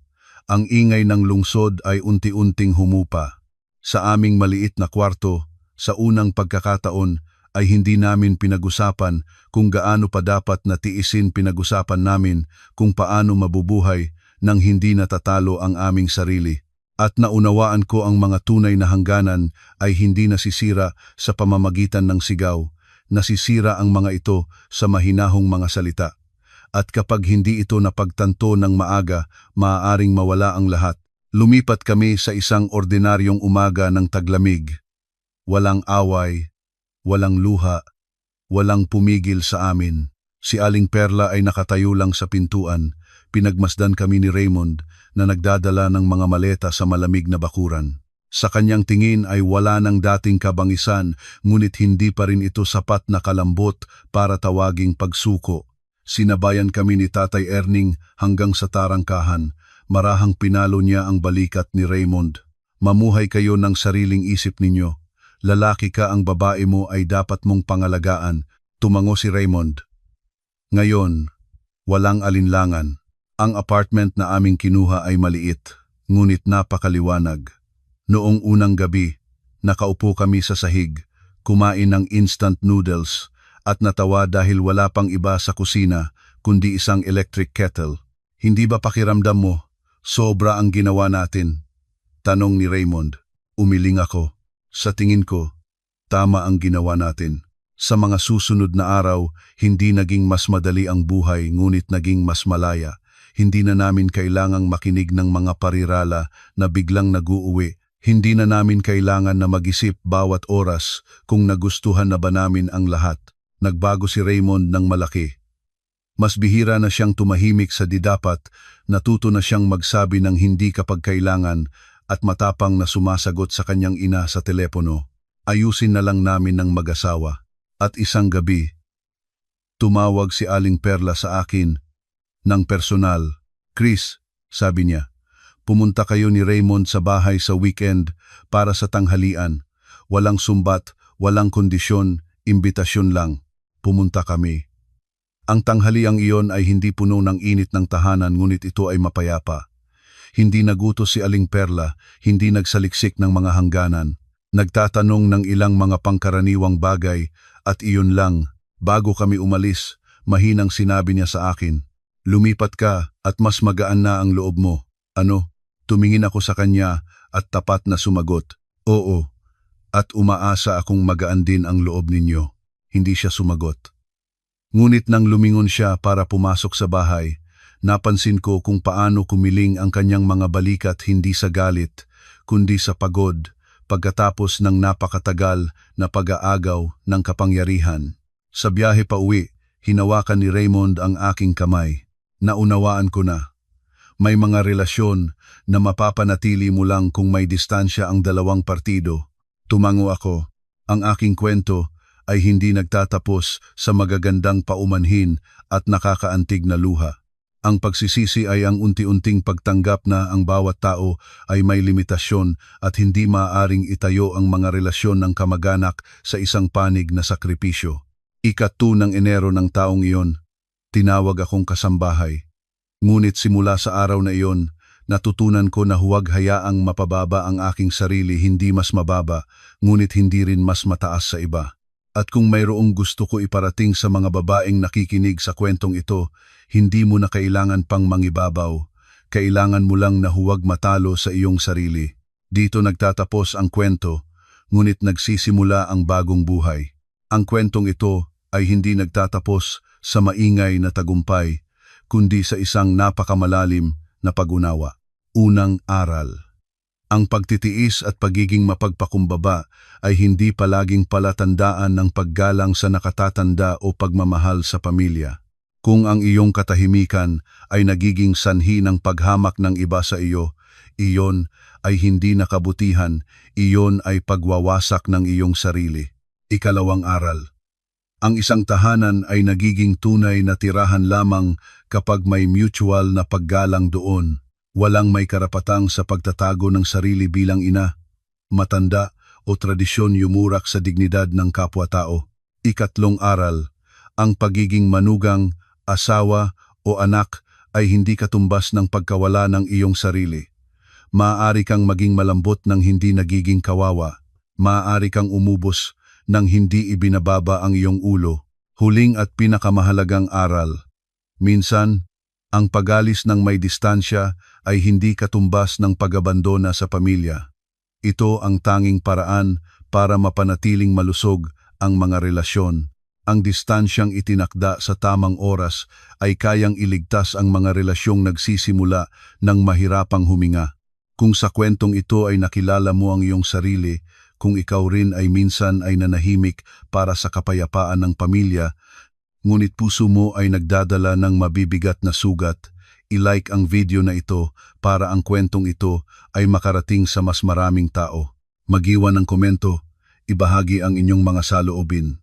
Ang ingay ng lungsod ay unti-unting humupa. Sa aming maliit na kwarto, sa unang pagkakataon, ay hindi namin pinag-usapan kung gaano pa dapat na tiisin. Pinag-usapan namin kung paano mabubuhay nang hindi natatalo ang aming sarili. At naunawaan ko ang mga tunay na hangganan ay hindi nasisira sa pamamagitan ng sigaw. Nasisira ang mga ito sa mahinahong mga salita. At kapag hindi ito napagtanto ng maaga, maaaring mawala ang lahat. Lumipat kami sa isang ordinaryong umaga ng taglamig. Walang away, walang luha, walang pumigil sa amin. Si Aling Perla ay nakatayo lang sa pintuan. Pinagmasdan kami ni Raymond na nagdadala ng mga maleta sa malamig na bakuran. Sa kanyang tingin ay wala ng dating kabangisan, ngunit hindi pa rin ito sapat na kalambot para tawaging pagsuko. Sinabayan kami ni Tatay Erning hanggang sa tarangkahan. Marahang pinalo niya ang balikat ni Raymond. "Mamuhay kayo ng sariling isip ninyo. Lalaki ka, ang babae mo ay dapat mong pangalagaan." Tumango si Raymond. Ngayon, walang alinlangan. Ang apartment na aming kinuha ay maliit, ngunit napakaliwanag. Noong unang gabi, nakaupo kami sa sahig, kumain ng instant noodles, at natawa dahil wala pang iba sa kusina kundi isang electric kettle. "Hindi ba pakiramdam mo, sobra ang ginawa natin?" tanong ni Raymond. Umiling ako. Sa tingin ko, tama ang ginawa natin. Sa mga susunod na araw, hindi naging mas madali ang buhay, ngunit naging mas malaya. Hindi na namin kailangang makinig ng mga parirala na biglang nag-uuwi. Hindi na namin kailangan na mag-isip bawat oras kung nagustuhan na ba namin ang lahat. Nagbago si Raymond ng malaki. Mas bihira na siyang tumahimik sa didapat, natuto na siyang magsabi ng hindi kapag kailangan, at matapang na sumasagot sa kanyang ina sa telepono. Ayusin na lang namin ng mag-asawa. At isang gabi, tumawag si Aling Perla sa akin. ng personal. Chris, sabi niya, pumunta kayo ni Raymond sa bahay sa weekend para sa tanghalian. Walang sumbat, walang kondisyon, imbitasyon lang. Pumunta kami. Ang tanghaliang iyon ay hindi puno ng init ng tahanan ngunit ito ay mapayapa. Hindi nagutos si Aling Perla, hindi nagsaliksik ng mga hangganan. Nagtatanong ng ilang mga pangkaraniwang bagay at iyon lang. Bago kami umalis, mahinang sinabi niya sa akin, lumipat ka at mas magaan na ang loob mo. Ano? Tumingin ako sa kanya at tapat na sumagot, oo. At umaasa akong magaan din ang loob ninyo. Hindi siya sumagot. Ngunit nang lumingon siya para pumasok sa bahay, napansin ko kung paano kumiling ang kanyang mga balikat hindi sa galit, kundi sa pagod, pagkatapos ng napakatagal na pag-aagaw ng kapangyarihan. Sa biyahe pa uwi, hinawakan ni Raymond ang aking kamay. Naunawaan ko na. May mga relasyon na mapapanatili mo lang kung may distansya ang dalawang partido. Tumango ako. Ang aking kwento ay hindi nagtatapos sa magagandang paumanhin at nakakaantig na luha. Ang pagsisisi ay ang unti-unting pagtanggap na ang bawat tao ay may limitasyon at hindi maaaring itayo ang mga relasyon ng kamag-anak sa isang panig na sakripisyo. Ika-2 ng Enero ng taong iyon, tinawag akong kasambahay. Ngunit simula sa araw na iyon, natutunan ko na huwag hayaang mapababa ang aking sarili, hindi mas mababa, ngunit hindi rin mas mataas sa iba. At kung mayroong gusto ko iparating sa mga babaeng nakikinig sa kwentong ito, hindi mo na kailangan pang mangibabaw. Kailangan mo lang na huwag matalo sa iyong sarili. Dito nagtatapos ang kwento, ngunit nagsisimula ang bagong buhay. Ang kwentong ito ay hindi nagtatapos sa maingay na tagumpay, kundi sa isang napakamalalim na pag-unawa. Unang aral. Ang pagtitiis at pagiging mapagpakumbaba ay hindi palaging palatandaan ng paggalang sa nakatatanda o pagmamahal sa pamilya. Kung ang iyong katahimikan ay nagiging sanhi ng paghamak ng iba sa iyo, iyon ay hindi na kabutihan, iyon ay pagwawasak ng iyong sarili. Ikalawang aral. Ang isang tahanan ay nagiging tunay na tirahan lamang kapag may mutual na paggalang doon. Walang may karapatang sa pagtatago ng sarili bilang ina, matanda o tradisyon yumurak sa dignidad ng kapwa-tao. Ikatlong aral. Ang pagiging manugang, asawa o anak ay hindi katumbas ng pagkawala ng iyong sarili. Maaari kang maging malambot nang hindi nagiging kawawa. Maaari kang umubos nang hindi ibinababa ang iyong ulo. Huling at pinakamahalagang aral. Minsan, ang pag-alis ng may distansya ay hindi katumbas ng pag-abandona sa pamilya. Ito ang tanging paraan para mapanatiling malusog ang mga relasyon. Ang distansyang itinakda sa tamang oras ay kayang iligtas ang mga relasyong nagsisimula ng mahirapang huminga. Kung sa kwentong ito ay nakilala mo ang iyong sarili, kung ikaw rin ay minsan ay nanahimik para sa kapayapaan ng pamilya, ngunit puso mo ay nagdadala ng mabibigat na sugat, i-like ang video na ito para ang kwentong ito ay makarating sa mas maraming tao. Mag-iwan ng komento, ibahagi ang inyong mga saloobin.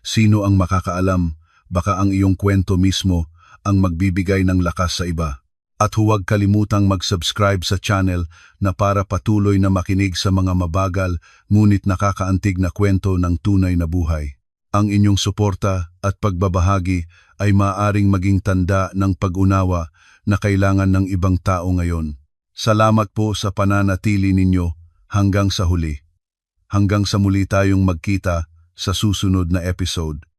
Sino ang makakaalam, baka ang iyong kwento mismo ang magbibigay ng lakas sa iba. At huwag kalimutang mag-subscribe sa channel na para patuloy na makinig sa mga mabagal ngunit nakakaantig na kwento ng tunay na buhay. Ang inyong suporta at pagbabahagi ay maaaring maging tanda ng pag-unawa na kailangan ng ibang tao ngayon. Salamat po sa pananatili ninyo hanggang sa huli. Hanggang sa muli tayong magkita sa susunod na episode.